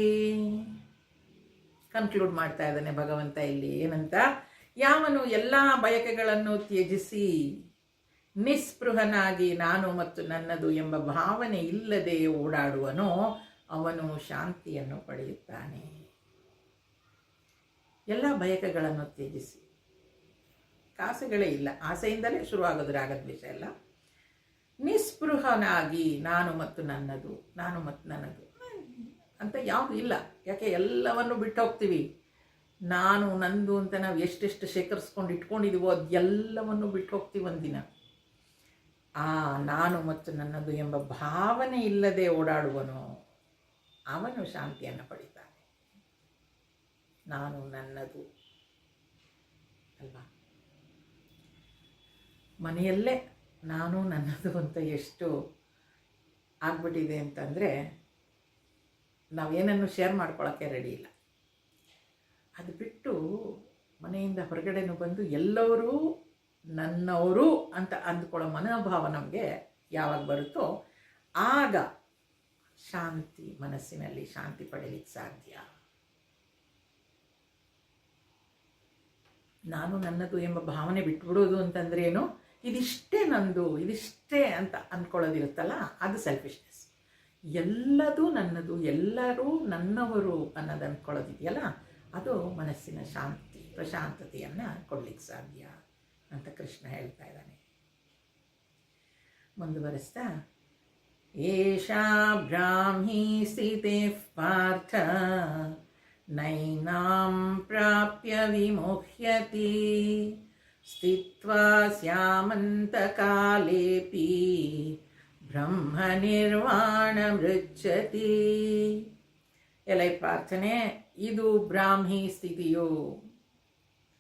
ಕನ್ಕ್ಲೂಡ್ ಮಾಡ್ತಾ ಇದ್ದಾನೆ ಭಗವಂತ ಇಲ್ಲಿ ಏನಂತ? ಯಾವನು ಎಲ್ಲ ಬಯಕೆಗಳನ್ನು ತ್ಯಜಿಸಿ ನಿಸ್ಪೃಹನಾಗಿ ನಾನು ಮತ್ತು ನನ್ನದು ಎಂಬ ಭಾವನೆ ಇಲ್ಲದೆ ಓಡಾಡುವನೋ ಅವನು ಶಾಂತಿಯನ್ನು ಪಡೆಯುತ್ತಾನೆ. ಎಲ್ಲ ಬಯಕೆಗಳನ್ನು ತ್ಯಜಿಸಿ, ಆಸೆಗಳೇ ಇಲ್ಲ, ಆಸೆಯಿಂದಲೇ ಶುರುವಾಗೋದು ರಾಗದ್ವೇಷ ಎಲ್ಲ. ನಿಸ್ಪೃಹನಾಗಿ ನಾನು ಮತ್ತು ನನ್ನದು, ನಾನು ಮತ್ತು ನನ್ನದು ಅಂತ ಯಾವುದು ಇಲ್ಲ. ಯಾಕೆ ಎಲ್ಲವನ್ನು ಬಿಟ್ಟು ಹೋಗ್ತೀವಿ. ನಾನು ನಂದು ಅಂತ ನಾವು ಎಷ್ಟೆಷ್ಟು ಶೇಖರಿಸ್ಕೊಂಡು ಇಟ್ಕೊಂಡಿದ್ದೀವೋ ಅದೆಲ್ಲವನ್ನು ಬಿಟ್ಟು ಹೋಗ್ತೀವಿ ಒಂದಿನ. ಆ ನಾನು ಮತ್ತು ನನ್ನದು ಎಂಬ ಭಾವನೆ ಇಲ್ಲದೆ ಓಡಾಡುವನು, ಅವನು ಶಾಂತಿಯನ್ನು ಪಡಿತಾನೆ. ನಾನು ನನ್ನದು ಅಲ್ವಾ, ಮನೆಯಲ್ಲೇ ನಾನು ನನ್ನದು ಅಂತ ಎಷ್ಟು ಆಗ್ಬಿಟ್ಟಿದೆ ಅಂತಂದರೆ ನಾವೇನನ್ನು ಶೇರ್ ಮಾಡ್ಕೊಳ್ಳೋಕ್ಕೆ ರೆಡಿ ಇಲ್ಲ. ಅದು ಬಿಟ್ಟು ಮನೆಯಿಂದ ಹೊರಗಡೆನೂ ಬಂದು ಎಲ್ಲರೂ ನನ್ನವರು ಅಂತ ಅಂದ್ಕೊಳ್ಳೋ ಮನೋಭಾವ ನಮಗೆ ಯಾವಾಗ ಬರುತ್ತೋ ಆಗ ಶಾಂತಿ, ಮನಸ್ಸಿನಲ್ಲಿ ಶಾಂತಿ ಪಡೆಯಲಿಕ್ಕೆ ಸಾಧ್ಯ. ನಾನು ನನ್ನದು ಎಂಬ ಭಾವನೆ ಬಿಟ್ಬಿಡೋದು ಅಂತಂದ್ರೆ ಏನು, ಇದಿಷ್ಟೇ ನಂದು, ಇದಿಷ್ಟೇ ಅಂತ ಅಂದ್ಕೊಳ್ಳೋದಿರುತ್ತಲ್ಲ, ಅದು ಸೆಲ್ಫಿಶ್ನೆಸ್. ಎಲ್ಲದೂ ನನ್ನದು, ಎಲ್ಲರೂ ನನ್ನವರು ಅನ್ನೋದು ಅಂದ್ಕೊಳ್ಳೋದಿದೆಯಲ್ಲ, ಅದು ಮನಸ್ಸಿನ ಶಾಂತಿ, ಪ್ರಶಾಂತತೆಯನ್ನು ಕೊಡ್ಲಿಕ್ಕೆ ಸಾಧ್ಯ ಅಂತ ಕೃಷ್ಣ ಹೇಳ್ತಾ ಇದ್ದಾನೆ. ಮುಂದುವರಿಸ್ತಾ, ಏಷಾ ಬ್ರಾಹ್ಮೀ ಸ್ಥಿತೇ ಪಾರ್ಥ ನೈನಾಂ ಪ್ರಾಪ್ಯ ವಿಮೋಹ್ಯತಿ ಸ್ಥಿತ್ವಾ ಸ್ಯಾಮಂತ ಕಾಲೇಪಿ ಬ್ರಹ್ಮ ನಿರ್ವಾಣ ಮೃಚ್ಛತಿ. ಎಲೈ ಪ್ರಾರ್ಥನೆ, ಇದು ಬ್ರಾಹ್ಮಿ ಸ್ಥಿತಿಯು,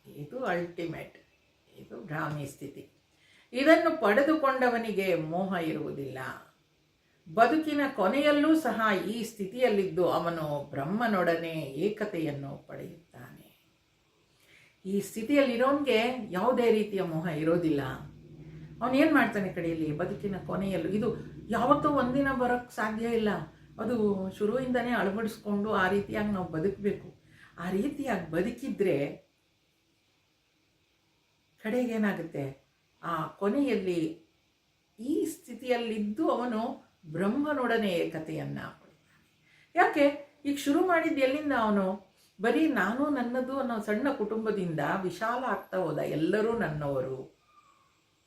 ಇದು ಅಲ್ಟಿಮೇಟ್, ಇದು ಬ್ರಾಹ್ಮಿ ಸ್ಥಿತಿ. ಇದನ್ನು ಪಡೆದುಕೊಂಡವನಿಗೆ ಮೋಹ ಇರುವುದಿಲ್ಲ. ಬದುಕಿನ ಕೊನೆಯಲ್ಲೂ ಸಹ ಈ ಸ್ಥಿತಿಯಲ್ಲಿದ್ದು ಅವನು ಬ್ರಹ್ಮನೊಡನೆ ಏಕತೆಯನ್ನು ಪಡೆಯುತ್ತಾನೆ. ಈ ಸ್ಥಿತಿಯಲ್ಲಿರೋನಿಗೆ ಯಾವುದೇ ರೀತಿಯ ಮೋಹ ಇರೋದಿಲ್ಲ. ಅವನೇನು ಮಾಡ್ತಾನೆ ಕಡೆಯಲ್ಲಿ, ಬದುಕಿನ ಕೊನೆಯಲ್ಲೂ, ಇದು ಯಾವತ್ತೂ ಒಂದಿನ ಬರೋಕ್ಕೆ ಸಾಧ್ಯ ಇಲ್ಲ. ಅದು ಶುರುವಿಂದನೇ ಅಳವಡಿಸ್ಕೊಂಡು ಆ ರೀತಿಯಾಗಿ ನಾವು ಬದುಕಬೇಕು. ಆ ರೀತಿಯಾಗಿ ಬದುಕಿದ್ರೆ ಕಡೆಗೇನಾಗುತ್ತೆ, ಆ ಕೊನೆಯಲ್ಲಿ ಈ ಸ್ಥಿತಿಯಲ್ಲಿದ್ದು ಅವನು ಬ್ರಹ್ಮನೊಡನೆ ಏಕತೆಯನ್ನು ಪಡಿತಾನೆ. ಯಾಕೆ ಈಗ ಶುರು ಮಾಡಿದ್ದು ಎಲ್ಲಿಂದ, ಅವನು ಬರೀ ನಾನು ನನ್ನದು ಅನ್ನೋ ಸಣ್ಣ ಕುಟುಂಬದಿಂದ ವಿಶಾಲ ಆಗ್ತಾ ಹೋದ. ಎಲ್ಲರೂ ನನ್ನವರು,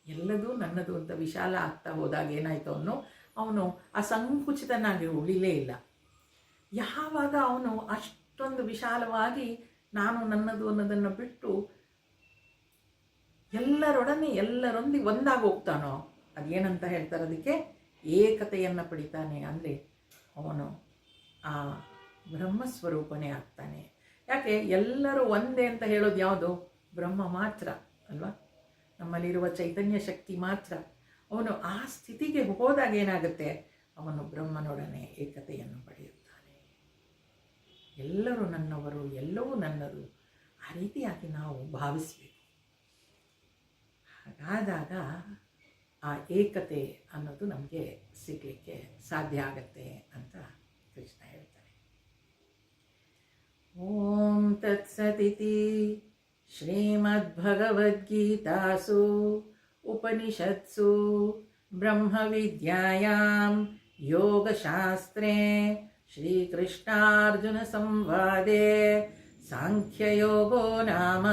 ಎಲ್ಲದೂ ನನ್ನದು ಅಂತ ವಿಶಾಲ ಆಗ್ತಾ ಹೋದಾಗ ಏನಾಯಿತು, ಅವನು ಅಸಂಕುಚಿತನಾಗಿ ಉಳಿಲೇ ಇಲ್ಲ. ಯಾವಾಗ ಅವನು ಅಷ್ಟೊಂದು ವಿಶಾಲವಾಗಿ ನಾನು ನನ್ನದು ಅನ್ನೋದನ್ನು ಬಿಟ್ಟು ಎಲ್ಲರೊಂದಿಗೆ ಒಂದಾಗಿ ಹೋಗ್ತಾನೋ, ಅದೇನಂತ ಹೇಳ್ತಾರೆ, ಅದಕ್ಕೆ ಏಕತೆಯನ್ನು ಪಡಿತಾನೆ. ಅಂದರೆ ಅವನು ಆ ಬ್ರಹ್ಮಸ್ವರೂಪನೇ ಆಗ್ತಾನೆ. ಯಾಕೆ ಎಲ್ಲರೂ ಒಂದೇ ಅಂತ ಹೇಳೋದು ಯಾವುದು, ಬ್ರಹ್ಮ ಮಾತ್ರ ಅಲ್ವಾ, ನಮ್ಮಲ್ಲಿರುವ ಚೈತನ್ಯ ಶಕ್ತಿ ಮಾತ್ರ. ಅವನು ಆ ಸ್ಥಿತಿಗೆ ಹೋದಾಗ ಏನಾಗುತ್ತೆ, ಅವನು ಬ್ರಹ್ಮನೊಡನೆ ಏಕತೆಯನ್ನು ಪಡೆಯುತ್ತಾನೆ. ಎಲ್ಲರೂ ನನ್ನವರು, ಎಲ್ಲವೂ ನನ್ನದು, ಆ ರೀತಿಯಾಗಿ ನಾವು ಭಾವಿಸಬೇಕು. ಹಾಗಾದಾಗ ಆ ಏಕತೆ ಅನ್ನೋದು ನಮಗೆ ಸಿಗಲಿಕ್ಕೆ ಸಾಧ್ಯ ಆಗತ್ತೆ ಅಂತ ಕೃಷ್ಣ ಹೇಳ್ತಾರೆ. ಓಂ ತತ್ಸದಿತಿ ಶ್ರೀಮದ್ಭಗವದ್ಗೀತಾಸು ಉಪನಿಷತ್ಸು ಬ್ರಹ್ಮವಿದ್ಯಾಯಾಂ ಯೋಗಶಾಸ್ತ್ರೇ ಶ್ರೀಕೃಷ್ಣಾರ್ಜುನ ಸಂವಾದೇ ಸಾಂಖ್ಯಯೋಗೋ ನಾಮ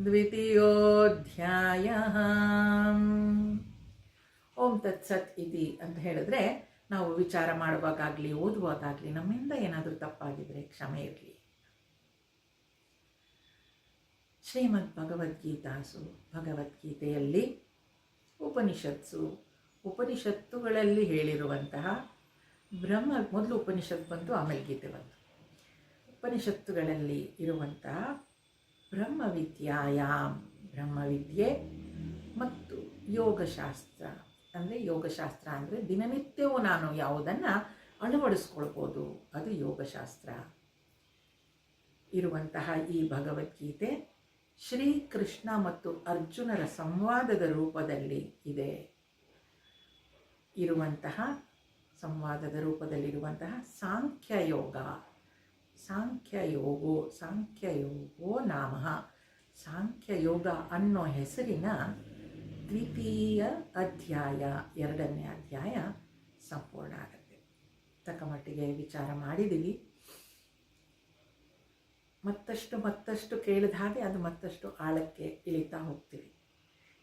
ದ್ವಿತೀಯೋಧ್ಯಾಯಃ. ಓಂ ತತ್ಸತ್ ಇತಿ ಅಂತ ಹೇಳಿದ್ರೆ, ನಾವು ವಿಚಾರ ಮಾಡುವಾಗಲಿ ಓದುವಾಗಲಿ ನಮ್ಮಿಂದ ಏನಾದರೂ ತಪ್ಪಾಗಿದ್ರೆ ಕ್ಷಮೆ ಇರಲಿ. ಶ್ರೀಮದ್ ಭಗವದ್ಗೀತಾಸು, ಭಗವದ್ಗೀತೆಯಲ್ಲಿ, ಉಪನಿಷತ್ತುಗಳಲ್ಲಿ ಹೇಳಿರುವಂತಹ ಮೊದಲು ಉಪನಿಷತ್ತು ಬಂತು, ಆಮೇಲೆ ಗೀತೆ ಬಂತು. ಉಪನಿಷತ್ತುಗಳಲ್ಲಿ ಇರುವಂತಹ ಬ್ರಹ್ಮವಿದ್ಯೆ ಮತ್ತು ಯೋಗಶಾಸ್ತ್ರ ಅಂದರೆ ದಿನನಿತ್ಯವೂ ನಾನು ಯಾವುದನ್ನು ಅಳವಡಿಸ್ಕೊಳ್ಬೋದು, ಅದು ಯೋಗಶಾಸ್ತ್ರ ಇರುವಂತಹ ಈ ಭಗವದ್ಗೀತೆ ಶ್ರೀಕೃಷ್ಣ ಮತ್ತು ಅರ್ಜುನರ ಸಂವಾದದ ರೂಪದಲ್ಲಿ ಇದೆ. ಸಂವಾದದ ರೂಪದಲ್ಲಿರುವಂತಹ ಸಾಂಖ್ಯಯೋಗೋ ನಾಮ, ಸಾಂಖ್ಯಯೋಗ ಅನ್ನೋ ಹೆಸರಿನ ದ್ವಿತೀಯ ಅಧ್ಯಾಯ, 2ನೇ ಅಧ್ಯಾಯ ಸಂಪೂರ್ಣ ಆಗುತ್ತೆ. ತಕ್ಕಮಟ್ಟಿಗೆ ವಿಚಾರ ಮಾಡಿದ್ದೀವಿ. ಮತ್ತಷ್ಟು ಕೇಳಿದ ಹಾಗೆ ಅದು ಮತ್ತಷ್ಟು ಆಳಕ್ಕೆ ಇಳಿತಾ ಹೋಗ್ತೀವಿ.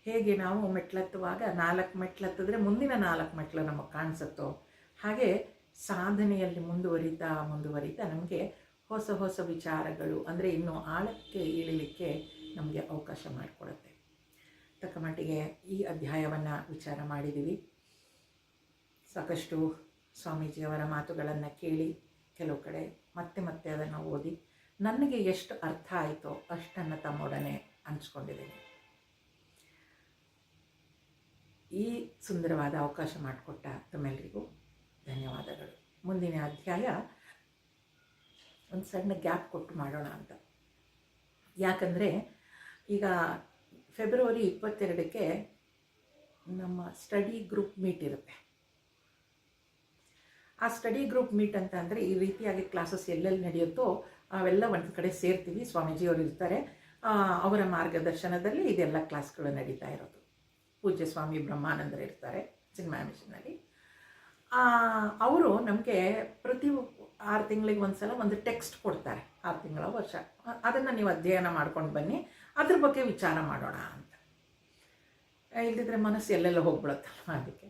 ಹೇಗೆ ನಾವು ಮೆಟ್ಲತ್ತುವಾಗ 4 ಮೆಟ್ಲತ್ತಿದ್ರೆ ಮುಂದಿನ 4 ಮೆಟ್ಲು ನಮಗೆ ಕಾಣಿಸುತ್ತೋ ಹಾಗೆ ಸಾಧನೆಯಲ್ಲಿ ಮುಂದುವರಿತಾ ಮುಂದುವರಿತಾ ನಮಗೆ ಹೊಸ ಹೊಸ ವಿಚಾರಗಳು ಅಂದರೆ ಇನ್ನೂ ಆಳಕ್ಕೆ ಇಳಿಲಿಕ್ಕೆ ನಮಗೆ ಅವಕಾಶ ಮಾಡಿಕೊಡುತ್ತೆ. ತಕ್ಕ ಮಟ್ಟಿಗೆ ಈ ಅಧ್ಯಾಯವನ್ನು ವಿಚಾರ ಮಾಡಿದ್ದೀವಿ. ಸಾಕಷ್ಟು ಸ್ವಾಮೀಜಿಯವರ ಮಾತುಗಳನ್ನು ಕೇಳಿ ಕೆಲವು ಕಡೆ ಮತ್ತೆ ಮತ್ತೆ ಅದನ್ನು ಓದಿ ನನಗೆ ಎಷ್ಟು ಅರ್ಥ ಆಯಿತೋ ಅಷ್ಟನ್ನು ತಮ್ಮೊಡನೆ ಹಂಚ್ಕೊಂಡಿದ್ದೀನಿ. ಈ ಸುಂದರವಾದ ಅವಕಾಶ ಮಾಡಿಕೊಟ್ಟ ತಮ್ಮೆಲ್ಲರಿಗೂ ಧನ್ಯವಾದಗಳು. ಮುಂದಿನ ಅಧ್ಯಾಯ ಒಂದು ಸಣ್ಣ ಗ್ಯಾಪ್ ಕೊಟ್ಟು ಮಾಡೋಣ ಅಂತ. ಯಾಕಂದರೆ ಈಗ ಫೆಬ್ರವರಿ 22ಕ್ಕೆ ನಮ್ಮ ಸ್ಟಡಿ ಗ್ರೂಪ್ ಮೀಟ್ ಇರುತ್ತೆ. ಆ ಸ್ಟಡಿ ಗ್ರೂಪ್ ಮೀಟ್ ಅಂತ ಅಂದರೆ ಈ ರೀತಿಯಾಗಿ ಕ್ಲಾಸಸ್ ಎಲ್ಲೆಲ್ಲಿ ನಡೆಯುತ್ತೋ ಅವೆಲ್ಲ ಒಂದು ಕಡೆ ಸೇರ್ತೀವಿ. ಸ್ವಾಮೀಜಿಯವರು ಇರ್ತಾರೆ, ಅವರ ಮಾರ್ಗದರ್ಶನದಲ್ಲಿ ಇದೆಲ್ಲ ಕ್ಲಾಸ್ಗಳು ನಡೀತಾ ಇರೋದು. ಪೂಜ್ಯ ಸ್ವಾಮಿ ಬ್ರಹ್ಮಾನಂದರು ಇರ್ತಾರೆ ಚಿನ್ಮಯ ಮಿಷನಲ್ಲಿ. ಅವರು ನಮಗೆ ಪ್ರತಿ 6 ತಿಂಗಳಿಗೆ ಒಂದು ಸಲ ಒಂದು ಟೆಕ್ಸ್ಟ್ ಕೊಡ್ತಾರೆ, 6 ತಿಂಗಳ ವರ್ಷ. ಅದನ್ನು ನೀವು ಅಧ್ಯಯನ ಮಾಡ್ಕೊಂಡು ಬನ್ನಿ, ಅದ್ರ ಬಗ್ಗೆ ವಿಚಾರ ಮಾಡೋಣ ಅಂತ. ಇಲ್ಲದಿದ್ದರೆ ಮನಸ್ಸು ಎಲ್ಲೆಲ್ಲ ಹೋಗ್ಬಿಡುತ್ತಲ್ಲ. ಅದಕ್ಕೆ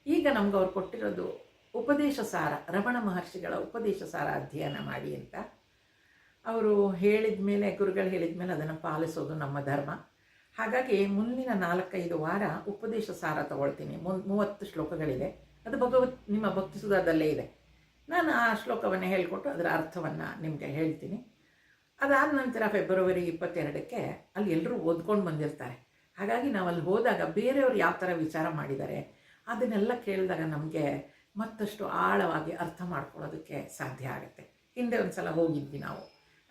ಈಗ ನಮ್ಗೆ ಅವ್ರು ಕೊಟ್ಟಿರೋದು ಉಪದೇಶ ಸಾರ, ರಮಣ ಮಹರ್ಷಿಗಳ ಉಪದೇಶ ಸಾರ ಅಧ್ಯಯನ ಮಾಡಿ ಅಂತ. ಅವರು ಹೇಳಿದ ಮೇಲೆ, ಗುರುಗಳು ಹೇಳಿದ ಮೇಲೆ ಅದನ್ನು ಪಾಲಿಸೋದು ನಮ್ಮ ಧರ್ಮ. ಹಾಗಾಗಿ ಮುಂದಿನ 4-5 ವಾರ ಉಪದೇಶ ಸಾರ ತಗೊಳ್ತೀನಿ. 30 ಶ್ಲೋಕಗಳಿದೆ. ಅದು ನಿಮ್ಮ ಭಕ್ತಿ ಸುಧಾದಲ್ಲೇ ಇದೆ. ನಾನು ಆ ಶ್ಲೋಕವನ್ನು ಹೇಳಿಕೊಟ್ಟು ಅದರ ಅರ್ಥವನ್ನು ನಿಮಗೆ ಹೇಳ್ತೀನಿ. ಅದಾದ ನಂತರ ಫೆಬ್ರವರಿ 22ಕ್ಕೆ ಅಲ್ಲಿ ಎಲ್ಲರೂ ಓದ್ಕೊಂಡು ಬಂದಿರ್ತಾರೆ. ಹಾಗಾಗಿ ನಾವು ಅಲ್ಲಿ ಹೋದಾಗ ಬೇರೆಯವರು ಯಾವ ಥರ ವಿಚಾರ ಮಾಡಿದ್ದಾರೆ ಅದನ್ನೆಲ್ಲ ಕೇಳಿದಾಗ ನಮಗೆ ಮತ್ತಷ್ಟು ಆಳವಾಗಿ ಅರ್ಥ ಮಾಡ್ಕೊಳ್ಳೋದಕ್ಕೆ ಸಾಧ್ಯ ಆಗುತ್ತೆ. ಹಿಂದೆ ಒಂದು ಸಲ ಹೋಗಿದ್ವಿ ನಾವು,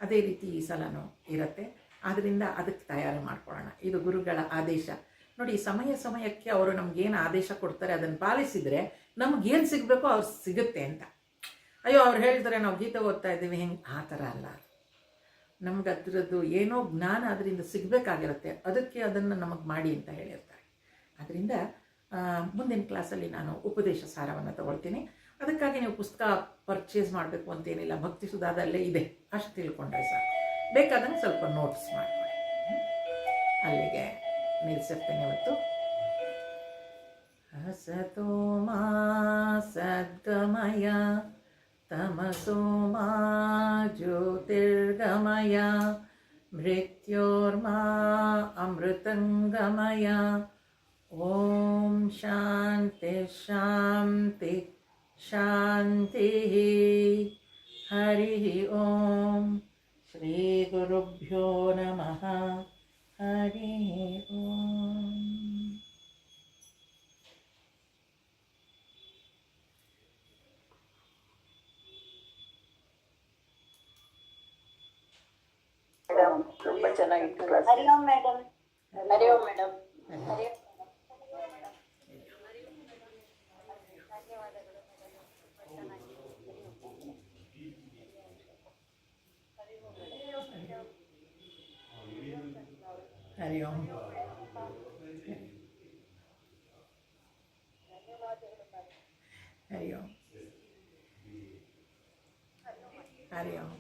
ಅದೇ ರೀತಿ ಈ ಸಲನೂ ಇರುತ್ತೆ. ಆದ್ದರಿಂದ ಅದಕ್ಕೆ ತಯಾರಿ ಮಾಡ್ಕೊಳ್ಳೋಣ. ಇದು ಗುರುಗಳ ಆದೇಶ. ನೋಡಿ, ಸಮಯಕ್ಕೆ ಅವರು ನಮಗೇನು ಆದೇಶ ಕೊಡ್ತಾರೆ ಅದನ್ನು ಪಾಲಿಸಿದರೆ ನಮಗೇನು ಸಿಗಬೇಕೋ ಅವ್ರು ಸಿಗುತ್ತೆ ಅಂತ. ಅಯ್ಯೋ ಅವ್ರು ಹೇಳ್ತಾರೆ ನಾವು ಗೀತೆ ಓದ್ತಾ ಇದ್ದೀವಿ ಹೆಂಗೆ, ಆ ಥರ ಅಲ್ಲ. ನಮ್ಗೆ ಅದರದ್ದು ಏನೋ ಜ್ಞಾನ ಅದರಿಂದ ಸಿಗಬೇಕಾಗಿರುತ್ತೆ, ಅದಕ್ಕೆ ಅದನ್ನು ನಮಗೆ ಮಾಡಿ ಅಂತ ಹೇಳಿರ್ತಾರೆ. ಅದರಿಂದ ಮುಂದಿನ ಕ್ಲಾಸಲ್ಲಿ ನಾನು ಉಪದೇಶ ಸಾರವನ್ನು ತಗೊಳ್ತೀನಿ. ಅದಕ್ಕಾಗಿ ನೀವು ಪುಸ್ತಕ ಪರ್ಚೇಸ್ ಮಾಡಬೇಕು ಅಂತೇನಿಲ್ಲ, ಭಕ್ತಿ ಸುಧಾದಲ್ಲೇ ಇದೆ, ಅಷ್ಟು ತಿಳ್ಕೊಂಡ್ರೆ ಸಾಕು. ಬೇಕಾದಂಗೆ ಸ್ವಲ್ಪ ನೋಟ್ಸ್ ಮಾಡ್ಕೊಳ್ಳಿ. ಅಲ್ಲಿಗೆ ನಿಲ್ಲಿಸಿರ್ತೇನೆ ಇವತ್ತು. ಹಸತೋ ಮಾ ಸದ್ಗಮಯ ತಮಸೋ ಮಾ ಜ್ಯೋತಿರ್ಗಮಯ ಮೃತ್ಯೋರ್ಮಾ ಅಮೃತಂಗಮಯ. ಓಂ ಶಾಂತಿ ಶಾಂತಿ ಶಾಂತಿ. ಹರಿ ಓಂ. ಶ್ರೀ ಗುರುಭ್ಯೋ ನಮಃ. ಹರಿ ಓಂ. ತುಂಬ ಚೆನ್ನಾಗಿತ್ತು ಕ್ಲಾಸ್. ಹರಿ ಓಂ ಮೇಡಮ್. ಹರಿ ಓಂ ಮೇಡಮ್. ಹರಿ ಓಂ. ಹರಿ ಓಂ. ಹರಿ ಓಂ. ಹರಿ ಓಂ.